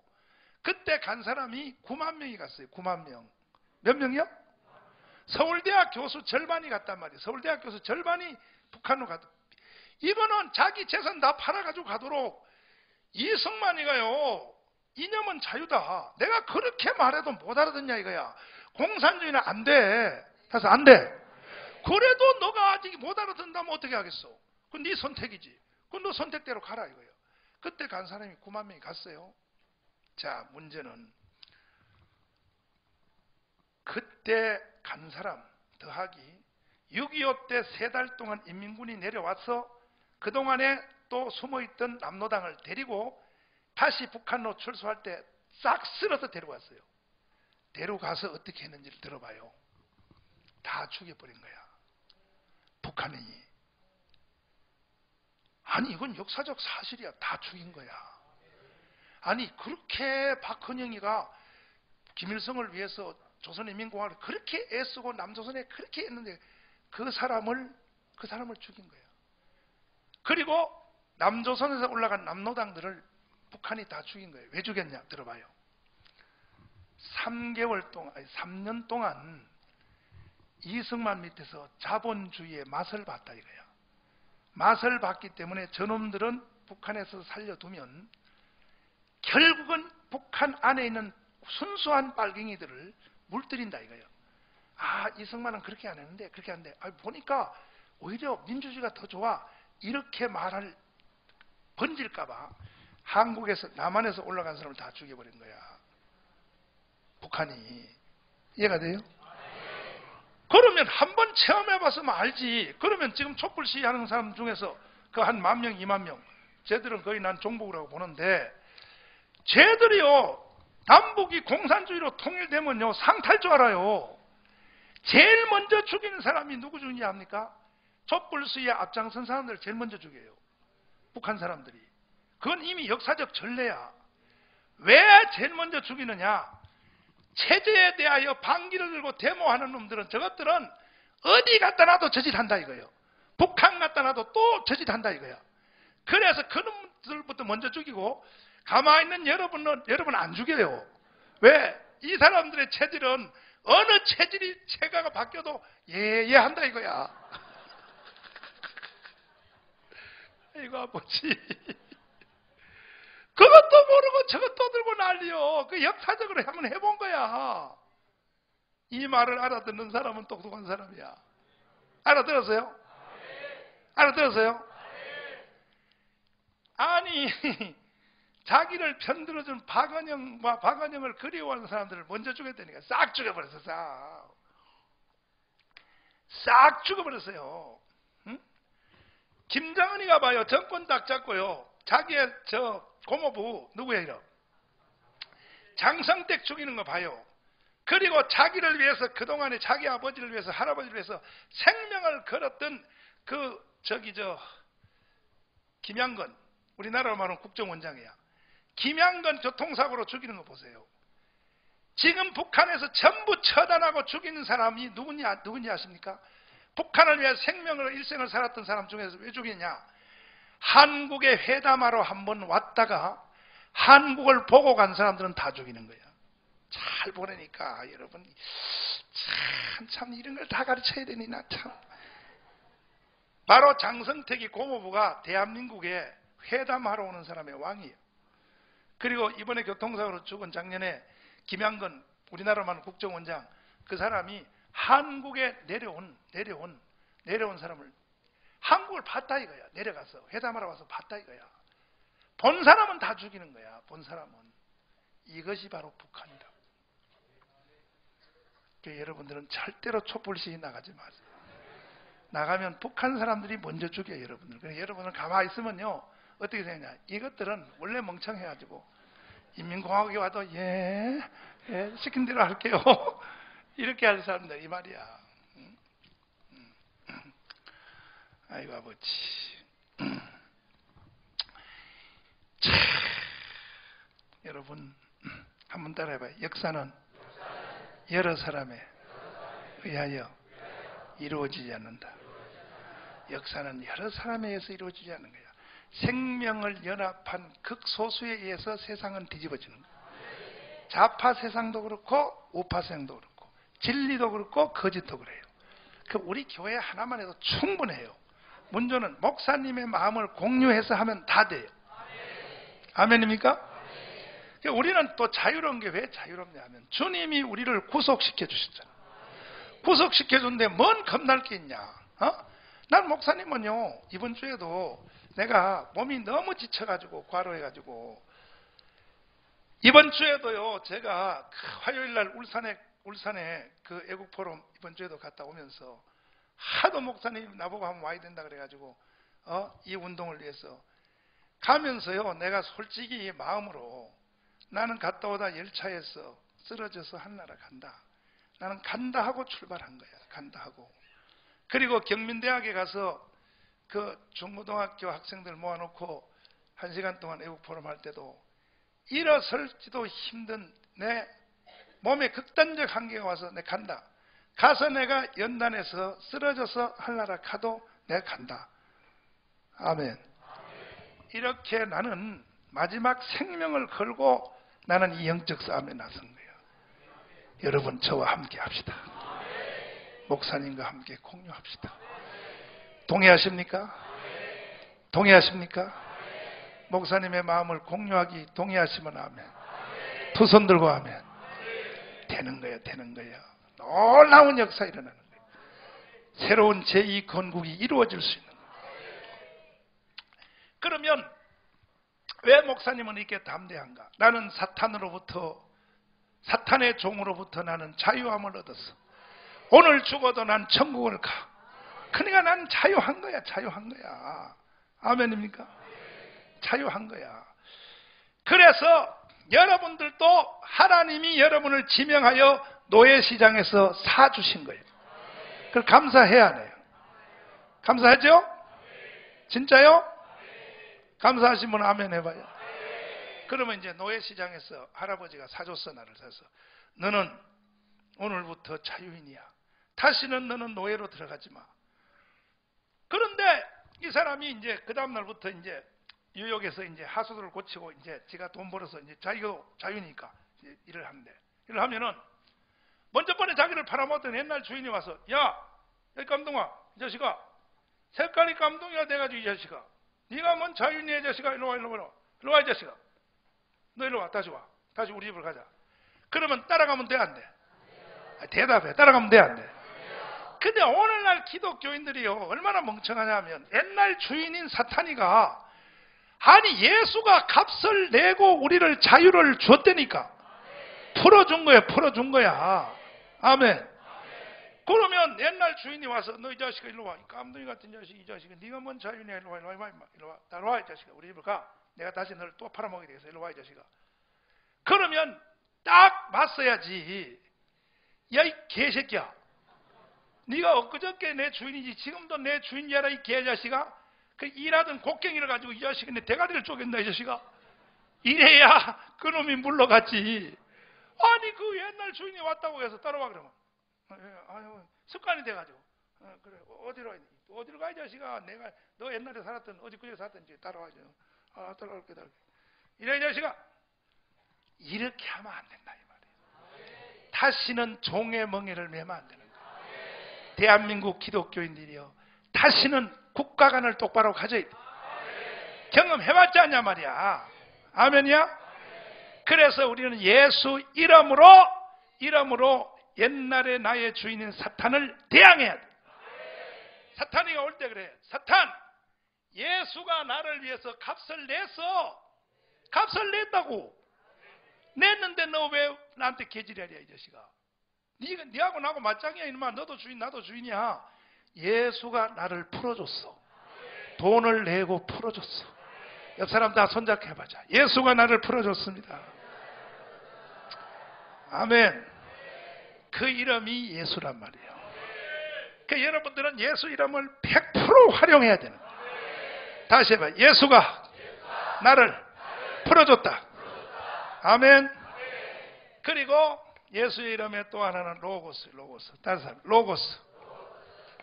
S1: 그때 간 사람이 9만 명이 갔어요. 9만 명. 몇 명이요? 서울대학 교수 절반이 갔단 말이에요. 서울대학 교수 절반이 북한으로 갔다. 이거는 자기 재산 다 팔아가지고 가도록, 이승만이가요, 이념은 자유다. 내가 그렇게 말해도 못 알아듣냐 이거야. 공산주의는 안 돼. 그래서 안 돼. 그래도 너가 아직 못 알아듣는다면 어떻게 하겠어? 그건 네 선택이지. 그건 너 선택대로 가라 이거예요. 그때 간 사람이 9만 명이 갔어요. 자, 문제는 그때 간 사람 더하기 6.25 때 3달 동안 인민군이 내려와서 그동안에 또 숨어있던 남노당을 데리고 다시 북한으로 출소할 때 싹 쓸어서 데려왔어요. 데려가서 어떻게 했는지를 들어봐요. 다 죽여버린 거야, 북한이. 아니 이건 역사적 사실이야. 다 죽인 거야. 아니 그렇게 박헌영이가 김일성을 위해서 조선인민공화국을 그렇게 애쓰고 남조선에 그렇게 했는데 그 사람을 죽인 거예요. 그리고 남조선에서 올라간 남노당들을 북한이 다 죽인 거예요. 왜 죽였냐 들어봐요. 3년 동안 이승만 밑에서 자본주의의 맛을 봤다 이거야. 맛을 봤기 때문에 저놈들은 북한에서 살려두면 결국은 북한 안에 있는 순수한 빨갱이들을 물들인다 이거예요. 아, 이승만은 그렇게 안 했는데 그렇게 하는데 보니까 오히려 민주주의가 더 좋아, 이렇게 말할 번질까봐 한국에서, 남한에서 올라간 사람을 다 죽여버린 거야, 북한이. 이해가 돼요? 그러면 한번 체험해봤으면 알지. 그러면 지금 촛불 시위하는 사람 중에서 그 한 10,000명, 20,000명, 쟤들은 거의 난 종북이라고 보는데, 쟤들이요 남북이 공산주의로 통일되면요 상탈 줄 알아요. 제일 먼저 죽이는 사람이 누구 중인지 압니까? 촛불 시위에 앞장선 사람들을 제일 먼저 죽여요, 북한 사람들이. 그건 이미 역사적 전례야. 왜 제일 먼저 죽이느냐? 체제에 대하여 반기를 들고 데모하는 놈들은, 저것들은 어디 갖다 놔도 저짓한다 이거예요. 북한 갖다 놔도 또 저짓한다 이거야. 그래서 그놈들부터 먼저 죽이고, 가만히 있는 여러분 안 죽여요. 왜? 이 사람들의 체질은 어느 체가가 바뀌어도 예한다 이거야. 이거 아버지. 그것도 모르고 저것도 들고 난리요. 그 역사적으로 한번 해본 거야. 이 말을 알아듣는 사람은 똑똑한 사람이야. 알아들었어요? 알아들었어요? 아니 자기를 편들어준 박헌영을 그리워하는 사람들을 먼저 죽였다니까. 싹 죽여버렸어. 싹 죽여버렸어요. 응? 김정은이가 봐요, 정권 딱 잡고요, 자기의 고모부 누구예요? 장성택 죽이는 거 봐요. 그리고 자기를 위해서, 그동안에 자기 아버지를 위해서, 할아버지를 위해서 생명을 걸었던 그 김양건, 우리나라로 말하면 국정원장이야. 김양건 교통사고로 죽이는 거 보세요. 지금 북한에서 전부 처단하고 죽이는 사람이 누군지 아십니까? 북한을 위해 생명을 일생을 살았던 사람 중에서 왜 죽이냐? 한국에 회담하러 한번 왔다가 한국을 보고 간 사람들은 다 죽이는 거야. 잘 보내니까 여러분 참 이런 걸 다 가르쳐야 되니 나 참. 바로 장성택이 고모부가 대한민국에 회담하러 오는 사람의 왕이에요. 그리고 이번에 교통사고로 죽은 작년에 김양건, 우리나라로 말하는 국정원장, 그 사람이 한국에 내려온 사람을 한국을 봤다 이거야. 내려가서 회담하러 와서 봤다 이거야. 본 사람은 다 죽이는 거야. 본 사람은. 이것이 바로 북한이다. 그러니까 여러분들은 절대로 촛불시위 나가지 마세요. 나가면 북한 사람들이 먼저 죽여요, 여러분들. 그러니까 여러분은 가만히 있으면요, 어떻게 되냐? 이것들은 원래 멍청해가지고 인민공화국에 와도 예 시킨 대로 할게요. 이렇게 할 사람들 이 말이야. 아이고 아버지. 여러분 한번 따라해봐요. 역사는 여러 사람에 의하여 이루어지지 않는다. 역사는 여러 사람에 의해서 이루어지지 않는 거야. 생명을 연합한 극소수에 의해서 세상은 뒤집어지는 거야. 좌파 세상도 그렇고 우파 세상도 그렇고 진리도 그렇고 거짓도 그래요. 우리 교회 하나만 해도 충분해요. 문제는 목사님의 마음을 공유해서 하면 다 돼요. 아멘입니까? 우리는 또 자유로운 게 왜 자유롭냐 하면 주님이 우리를 구속시켜 주셨잖아. 구속시켜 줬는데 뭔 겁날 게 있냐? 난 목사님은요, 이번 주에도 내가 몸이 너무 지쳐가지고 과로해가지고 이번 주에도요, 제가 화요일날 울산에 그 애국 포럼 이번 주에도 갔다 오면서 하도 목사님 나보고 한번 와야 된다 그래가지고 이 운동을 위해서 가면서요, 내가 솔직히 마음으로 나는 갔다 오다 열차에서 쓰러져서 한나라 간다. 나는 간다 하고 출발한 거야. 간다 하고. 그리고 경민대학에 가서 그 중고등학교 학생들 모아놓고 1시간 동안 애국 포럼 할 때도 일어설지도 힘든 내 몸에 극단적 한계가 와서 내가 간다. 가서 내가 연단에서 쓰러져서 한나라 가도 내가 간다. 아멘. 이렇게 나는 마지막 생명을 걸고 나는 이 영적 싸움에 나선 거예요. 여러분 저와 함께 합시다. 목사님과 함께 공유합시다. 동의하십니까? 동의하십니까? 목사님의 마음을 공유하기 동의하시면 아멘. 두 손 들고 아멘. 되는 거예요. 되는 거예요. 놀라운 역사 일어나는 거예요. 새로운 제2 건국이 이루어질 수 있는 거예요. 그러면 왜 목사님은 이렇게 담대한가? 나는 사탄의 종으로부터 나는 자유함을 얻었어. 오늘 죽어도 난 천국을 가. 그러니까 난 자유한 거야. 자유한 거야. 아멘입니까? 자유한 거야. 그래서 여러분들도 하나님이 여러분을 지명하여 노예시장에서 사주신 거예요. 그걸 감사해야 해요. 감사하죠? 진짜요? 감사하신 분 아멘 해봐요. 그러면 이제 노예시장에서 할아버지가 사줬어. 나를 사서 너는 오늘부터 자유인이야. 다시는 너는 노예로 들어가지 마. 그런데 이 사람이 이제 그 다음날부터 이제 뉴욕에서 이제 하수도를 고치고 이제 지가 돈 벌어서 이제 자기도 자유니까 이제 일을 하는데, 일을 하면은 먼저 번에 자기를 팔아먹었던 옛날 주인이 와서, 야, 이 깜동아, 이 자식아, 색깔이 깜동이가 돼가지고 이 자식아, 네가 뭔 자유인이야, 이 자식아, 일로 와, 이 자식아, 너 일로 와, 다시 와, 다시 우리 집을 가자. 그러면 따라가면 돼, 안 돼? 대답해, 따라가면 돼, 안 돼? 근데 오늘날 기독교인들이요, 얼마나 멍청하냐면 옛날 주인인 사탄이가 아니 예수가 값을 내고 우리를 자유를 줬다니까 풀어준 거야. 풀어준 거야. 아멘. 그러면 옛날 주인이 와서 너 이 자식아 일로 와. 이 깜둥이 같은 자식, 이 자식아 네가 뭔 자유냐. 일로 와. 일로 와. 따라와 이 자식아. 우리 집을 가. 내가 다시 너를 또 팔아먹게 되겠어. 일로 와 이 자식아. 그러면 딱 봤어야지. 야 이 개새끼야. 네가 엊그저께 내 주인이지 지금도 내 주인이라 이 개자식아. 그 일하던 곡괭이를 가지고 이 자식이 내 대가리를 쪼갠다 이 자식아. 이래야 그놈이 물러갔지. 아니 그 옛날 주인이 왔다고 해서 따라와 그러면 아유, 습관이 돼가지고 그래 어디로 가 이 자식아. 내가 너 옛날에 살았던 어디 그제 살았던지 따라와줘. 따라올게. 이래 이 자식아. 이렇게 하면 안 된다 이 말이에요. 다시는 종의 멍에를 매면 안 되는 거예요. 대한민국 기독교인들이요, 다시는 국가관을 똑바로 가져야 돼. 경험해봤지 않냐 말이야. 아멘이야? 그래서 우리는 예수 이름으로 옛날에 나의 주인인 사탄을 대항해야 돼. 사탄이가 올 때 그래. 사탄, 예수가 나를 위해서 값을 냈다고. 냈는데 너 왜 나한테 개지랄이야 이 자식아. 니하고 나하고 맞짱이야 이놈아. 너도 주인 나도 주인이야. 예수가 나를 풀어줬어. 돈을 내고 풀어줬어. 옆 사람 다 손잡게 해보자. 예수가 나를 풀어줬습니다. 아멘. 그 이름이 예수란 말이에요. 그러니까 여러분들은 예수 이름을 100% 활용해야 되는 거예요. 다시 해봐. 예수가 나를 풀어줬다. 아멘. 그리고 예수의 이름에 또 하나는 로고스. 다른 사람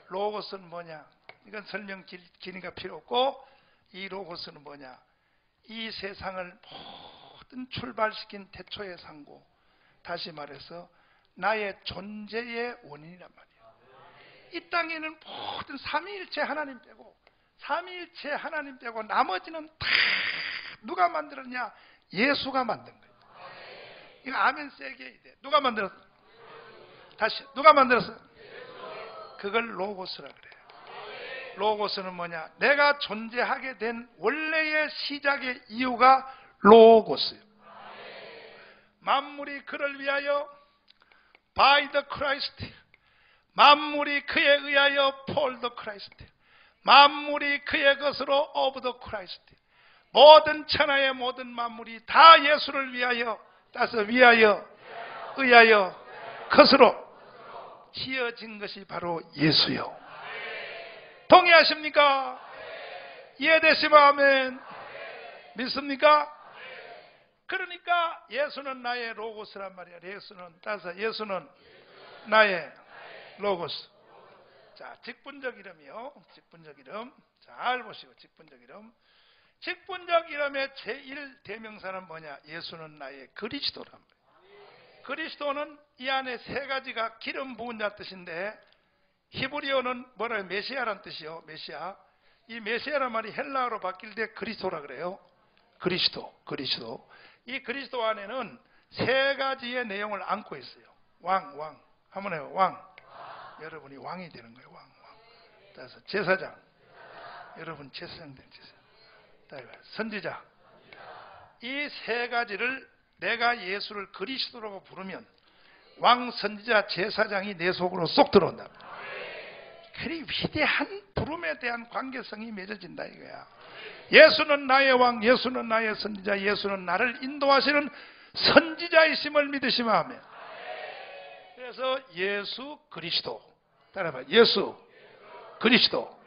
S1: 로고스는 뭐냐? 이건 설명 기니까 필요 없고, 이 로고스는 뭐냐? 이 세상을 모든 출발시킨 태초의 상고, 다시 말해서 나의 존재의 원인이란 말이에요. 이 땅에는 모든 삼위일체 하나님 빼고 나머지는 다 누가 만들었냐? 예수가 만든 거예요. 이거 아멘 세게 해야 돼. 누가 만들었어? 다시 누가 만들었어? 그걸 로고스라 그래요. 로고스는 뭐냐? 내가 존재하게 된 원래의 시작의 이유가 로고스예요. 만물이 그를 위하여 by the Christ, 만물이 그에 의하여 for the Christ, 만물이 그의 것으로 of the Christ, 모든 천하의 모든 만물이 다 예수를 위하여, 따서 위하여, 의하여, 것으로 지어진 것이 바로 예수요. 동의하십니까? 이해되시면 아멘. 믿습니까? 그러니까 예수는 나의 로고스란 말이야. 예수는 나의 로고스. 자, 직분적 이름이요. 직분적 이름. 잘 보시고, 직분적 이름. 직분적 이름의 제1대명사는 뭐냐? 예수는 나의 그리스도란 말이에요. 그리스도는 이 안에 세 가지가 기름 부은 자 뜻인데, 히브리어는 뭐라요? 메시아란 뜻이요. 메시아. 이 메시아란 말이 헬라어로 바뀔 때 그리스도라 그래요. 그리스도. 이 그리스도 안에는 세 가지의 내용을 안고 있어요. 왕. 한번 해요. 왕. 여러분이 왕이 되는 거예요. 왕. 따라서 제사장. 여러분 제사장 된 제사장. 선지자. 이 세 가지를 내가 예수를 그리스도라고 부르면 왕, 선지자, 제사장이 내 속으로 쏙 들어온다. 그리 위대한 부름에 대한 관계성이 맺어진다 이거야. 예수는 나의 왕, 예수는 나의 선지자, 예수는 나를 인도하시는 선지자이심을 믿으시면 하면. 그래서 예수 그리스도. 따라봐. 예수 그리스도.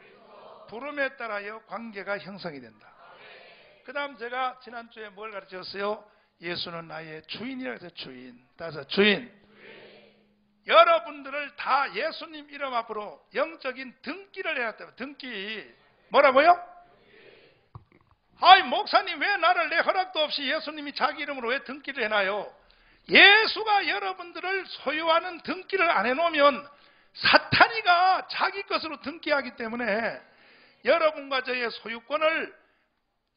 S1: 부름에 따라요 관계가 형성이 된다. 그 다음 제가 지난주에 뭘 가르쳤어요? 예수는 나의 주인이라고 해서 주인. 따라서 주인. 여러분들을 다 예수님 이름 앞으로 영적인 등기를 해야 돼요. 등기. 뭐라고요? 아이 목사님 왜 나를 내 허락도 없이 예수님이 자기 이름으로 왜 등기를 해놔요? 예수가 여러분들을 소유하는 등기를 안 해놓으면 사탄이가 자기 것으로 등기하기 때문에 여러분과 저의 소유권을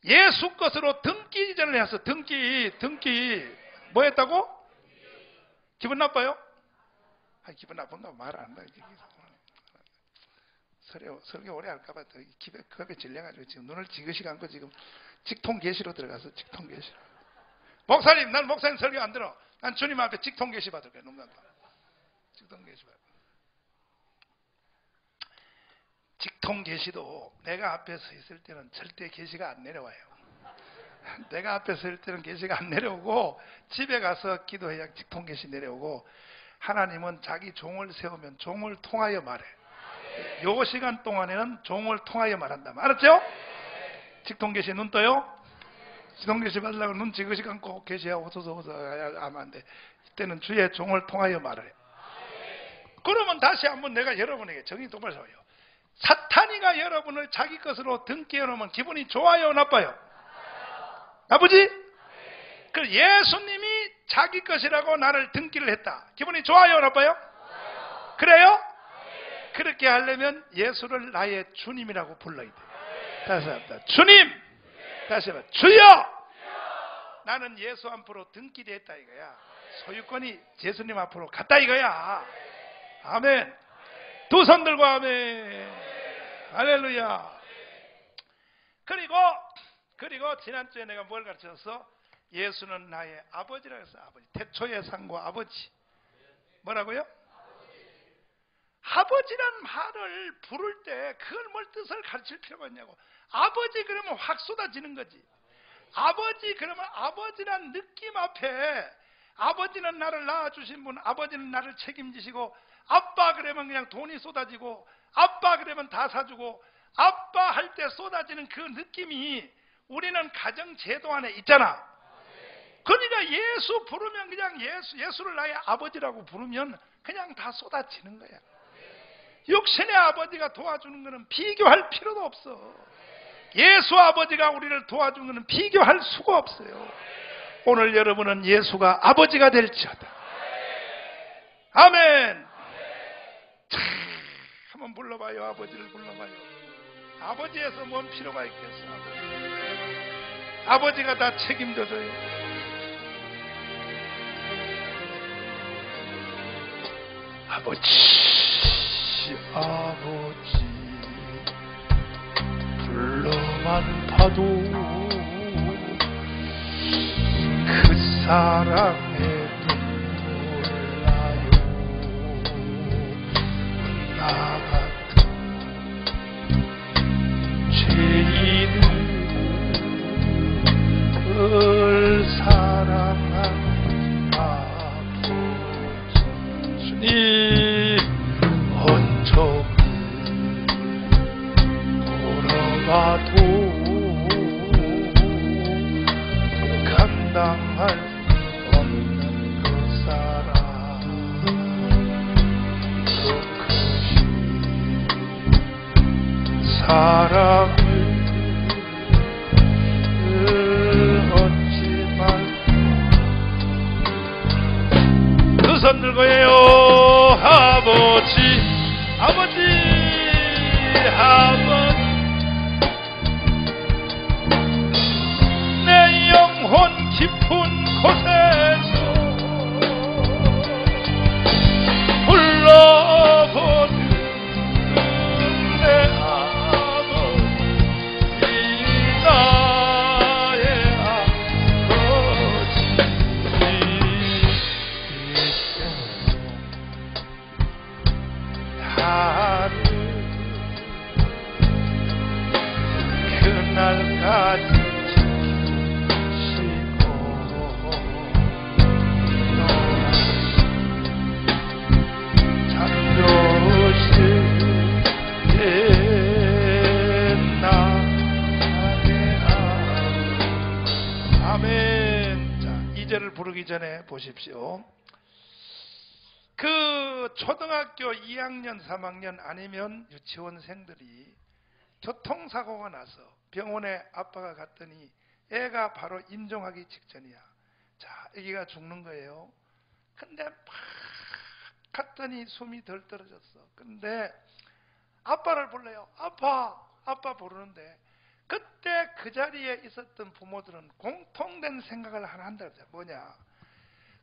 S1: 예수 것으로 등기 이전을 해서 등기 뭐 했다고? 기분 나빠요? 기분 나쁜가 말 안 한다. 설교 오래 할까봐 겁에 질려가지고 지금 눈을 지그시 감고 지금 직통 계시로 들어가서 직통 계시로. 목사님, 난 목사님 설교 안 들어. 난 주님 앞에 직통 계시 받을 거야. 농담. 직통 계시 받을. 직통 계시도 내가 앞에 서 있을 때는 절대 계시가 안 내려와요. 내가 앞에 서 있을 때는 계시가 안 내려오고 집에 가서 기도해야 직통 계시 내려오고, 하나님은 자기 종을 세우면 종을 통하여 말해. 요 시간 동안에는 종을 통하여 말한다. 알았죠? 직통계시 눈 떠요? 직통계시 받으려고 눈 지그시 감고 계시하고 어서 하면 안 돼. 이때는 주의 종을 통하여 말해. 그러면 다시 한번 내가 여러분에게 정의 똑바로 해요. 사탄이가 여러분을 자기 것으로 등기해 놓으면 기분이 좋아요, 나빠요? 나쁘지? 그 예수님이 자기 것이라고 나를 등기를 했다. 기분이 좋아요, 나빠요? 그래요? 그렇게 하려면 예수를 나의 주님이라고 불러야 돼. 다시 합니다. 주님! 다시 한번 주여! 나는 예수 앞으로 등기됐다 이거야. 소유권이 예수님 앞으로 갔다 이거야. 아멘. 두 손 들고 아멘. 할렐루야. 그리고 지난주에 내가 뭘 가르쳤어? 예수는 나의 아버지라고 했어. 아버지. 태초의 상고 아버지. 뭐라고요? 아버지란 말을 부를 때 그걸 뭘 뜻을 가르칠 필요가 있냐고. 아버지 그러면 확 쏟아지는 거지. 아버지 그러면 아버지란 느낌 앞에 아버지는 나를 낳아주신 분, 아버지는 나를 책임지시고, 아빠 그러면 그냥 돈이 쏟아지고, 아빠 그러면 다 사주고, 아빠 할 때 쏟아지는 그 느낌이 우리는 가정 제도 안에 있잖아. 그러니까 예수 부르면 그냥 예수를 나의 아버지라고 부르면 그냥 다 쏟아지는 거야. 육신의 아버지가 도와주는 것은 비교할 필요도 없어. 예수 아버지가 우리를 도와주는 것은 비교할 수가 없어요. 오늘 여러분은 예수가 아버지가 될지어다. 아멘. 참, 한번 불러봐요. 아버지를 불러봐요. 아버지에서 뭔 필요가 있겠어. 아버지가 다 책임져줘요. 아버지 불러만 봐도 그 사랑에 눈물 나요. 나 같은 죄인을 사랑한 아버지 주님 언적 돌아가도 감당할 수 없는 그 사랑 그 크신 사랑을 얻지 말고 두 손 들고 해요. 아버지 내 영혼 깊은 곳에서 불러보는 내 아버지 나의 아버지 나를 그날까지 아멘. 자, 2절을 부르기 전에 보십시오. 그 초등학교 2학년, 3학년 아니면 유치원생들이 교통사고가 나서 병원에 아빠가 갔더니 애가 바로 임종하기 직전이야. 자, 애기가 죽는 거예요. 근데 막 갔더니 숨이 덜 떨어졌어. 근데 아빠를 불러요. 아빠 부르는데 그때 그 자리에 있었던 부모들은 공통된 생각을 하나 한다. 뭐냐?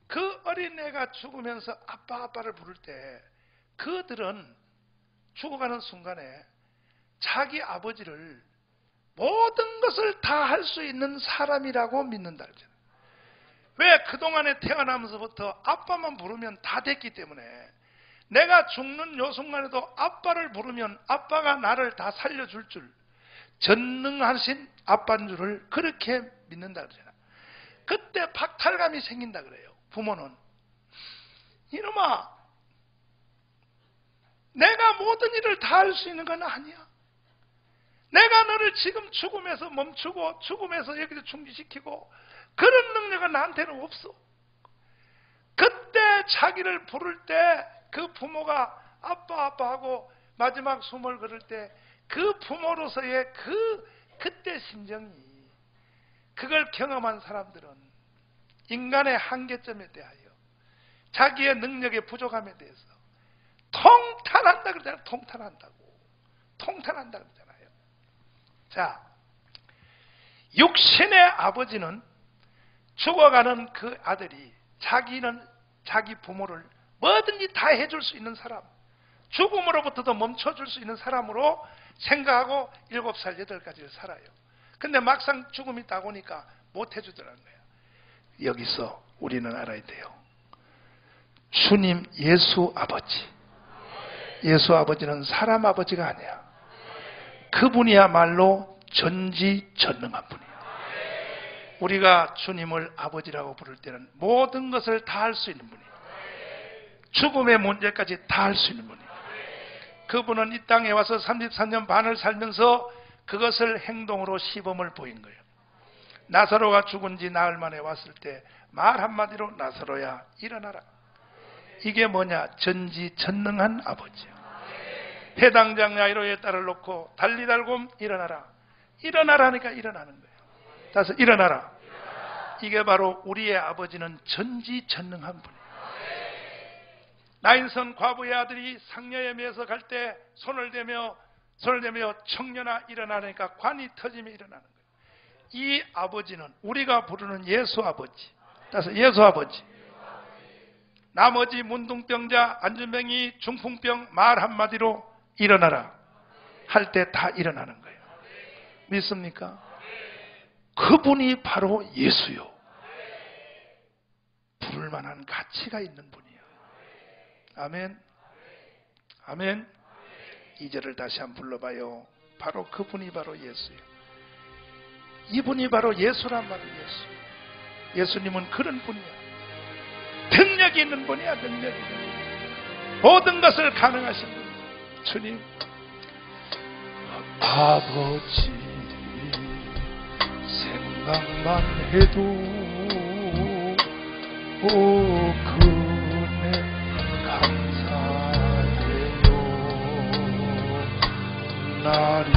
S1: 그 어린애가 죽으면서 아빠를 부를 때 그들은 죽어가는 순간에 자기 아버지를 모든 것을 다 할 수 있는 사람이라고 믿는다. 왜? 그동안에 태어나면서부터 아빠만 부르면 다 됐기 때문에 내가 죽는 요 순간에도 아빠를 부르면 아빠가 나를 다 살려줄 줄, 전능하신 아빠인 줄을 그렇게 믿는다 그러잖아. 그때 박탈감이 생긴다 그래요. 부모는 이놈아 내가 모든 일을 다 할 수 있는 건 아니야. 내가 너를 지금 죽음에서 멈추고 죽음에서 여기서 충지시키고 그런 능력은 나한테는 없어. 그때 자기를 부를 때 그 부모가 아빠 하고 마지막 숨을 거를 때 그 부모로서의 그때 심정이, 그걸 경험한 사람들은 인간의 한계점에 대하여 자기의 능력의 부족함에 대해서 통탄한다 그러잖아요. 통탄한다 그러잖아요. 자, 육신의 아버지는 죽어가는 그 아들이 자기 부모를 뭐든지 다 해줄 수 있는 사람, 죽음으로부터도 멈춰줄 수 있는 사람으로 생각하고 7살, 8가지를 살아요. 근데 막상 죽음이 딱 오니까 못 해주더라는 거예요. 여기서 우리는 알아야 돼요. 주님 예수 아버지, 예수 아버지는 사람 아버지가 아니야. 그분이야말로 전지전능한 분이에요. 우리가 주님을 아버지라고 부를 때는 모든 것을 다 할 수 있는 분이에요. 죽음의 문제까지 다 할 수 있는 분이에요. 그분은 이 땅에 와서 33년 반을 살면서 그것을 행동으로 시범을 보인 거예요. 나사로가 죽은 지 나흘 만에 왔을 때 말 한마디로 나사로야 일어나라. 이게 뭐냐? 전지전능한 아버지야. 해당장 야이로의 딸을 놓고 달리 달곰 일어나라. 일어나라니까 일어나는 거예요. 따라서 일어나라. 이게 바로 우리의 아버지는 전지전능한 분이에요. 나인선 과부의 아들이 상녀에 매서 갈 때 손을 대며 청년아 일어나니까 관이 터지며 일어나는 거예요. 이 아버지는 우리가 부르는 예수 아버지. 따라서 예수 아버지. 나머지 문둥병자, 안전병이, 중풍병 말 한마디로 일어나라 할 때 다 일어나는 거예요. 믿습니까? 그분이 바로 예수요. 부를 만한 가치가 있는 분이에요. 아멘. 아멘. 2절을 다시 한번 불러봐요. 바로 그분이 바로 예수예요. 이분이 바로 예수란 말이에요. 예수. 예수님은 그런 분이야. 능력이 있는 분이야. 능력이 있는 분. 모든 것을 가능하신 분. 주님 아버지 생각만 해도 그네 감사해요. 나리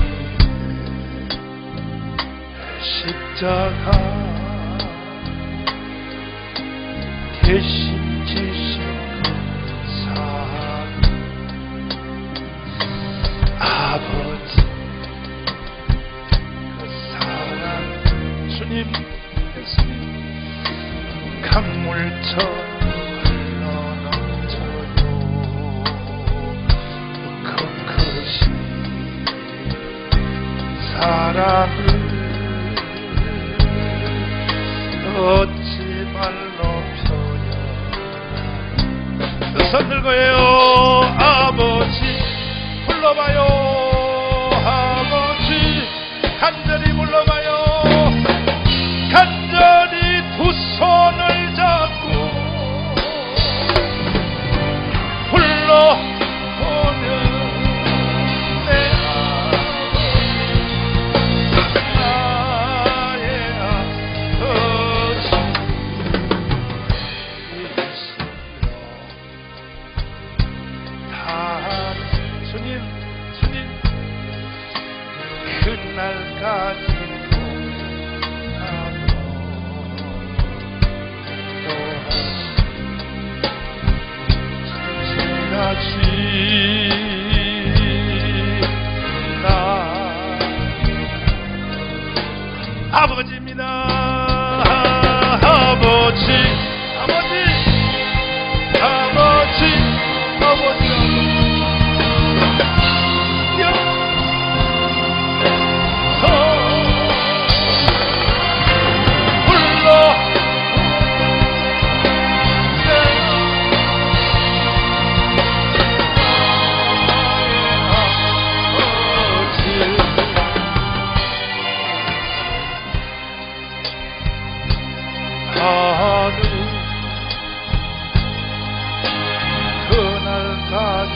S1: 십자가 대신 지신 그 사랑 아버지 그 사랑 주님 예수님 강물처럼 흘러넘쳐요. 그 크신 사랑을 어찌 말로 표현. 두 손 들고요. 아버지 불러봐요. 아버지 간절히 불러봐요. 간절히 두 손을 잡고 불러보면 내 나의 아버지 다 주님 그날까지 아버지입니다. 아버지 그날까지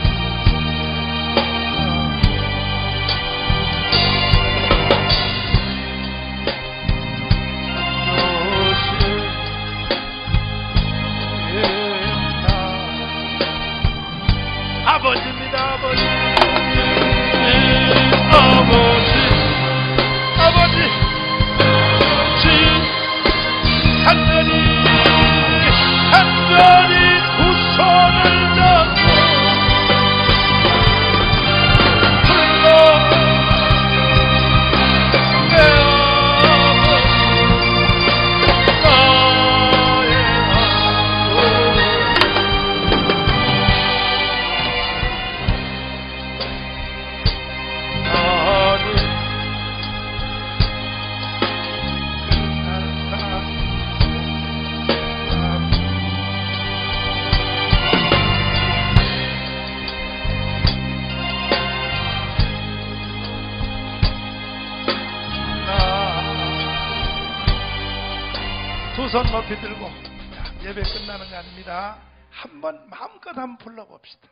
S1: 두 손 높이 들고, 자, 예배 끝나는 게 아닙니다. 한번 마음껏 한번 불러봅시다.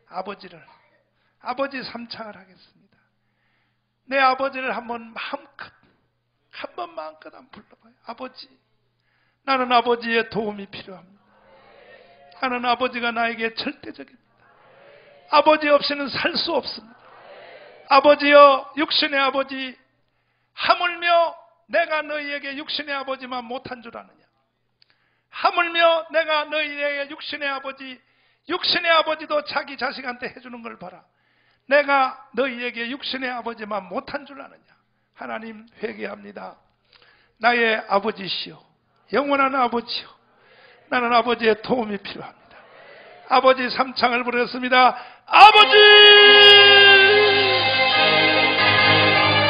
S1: 아버지를, 아버지 삼창을 하겠습니다. 내 아버지를 한번 마음껏 한번 불러봐요. 아버지, 나는 아버지의 도움이 필요합니다. 나는 아버지가 나에게 절대적입니다. 아버지 없이는 살 수 없습니다. 아버지여, 육신의 아버지, 하물며 내가 너희에게 육신의 아버지만 못한 줄 아느냐? 하물며 내가 너희에게 육신의 아버지도 자기 자식한테 해주는 걸 봐라. 내가 너희에게 육신의 아버지만 못한 줄 아느냐? 하나님, 회개합니다. 나의 아버지시여, 영원한 아버지여, 나는 아버지의 도움이 필요합니다. 아버지 삼창을 부르겠습니다. 아버지!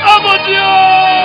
S1: 아버지여!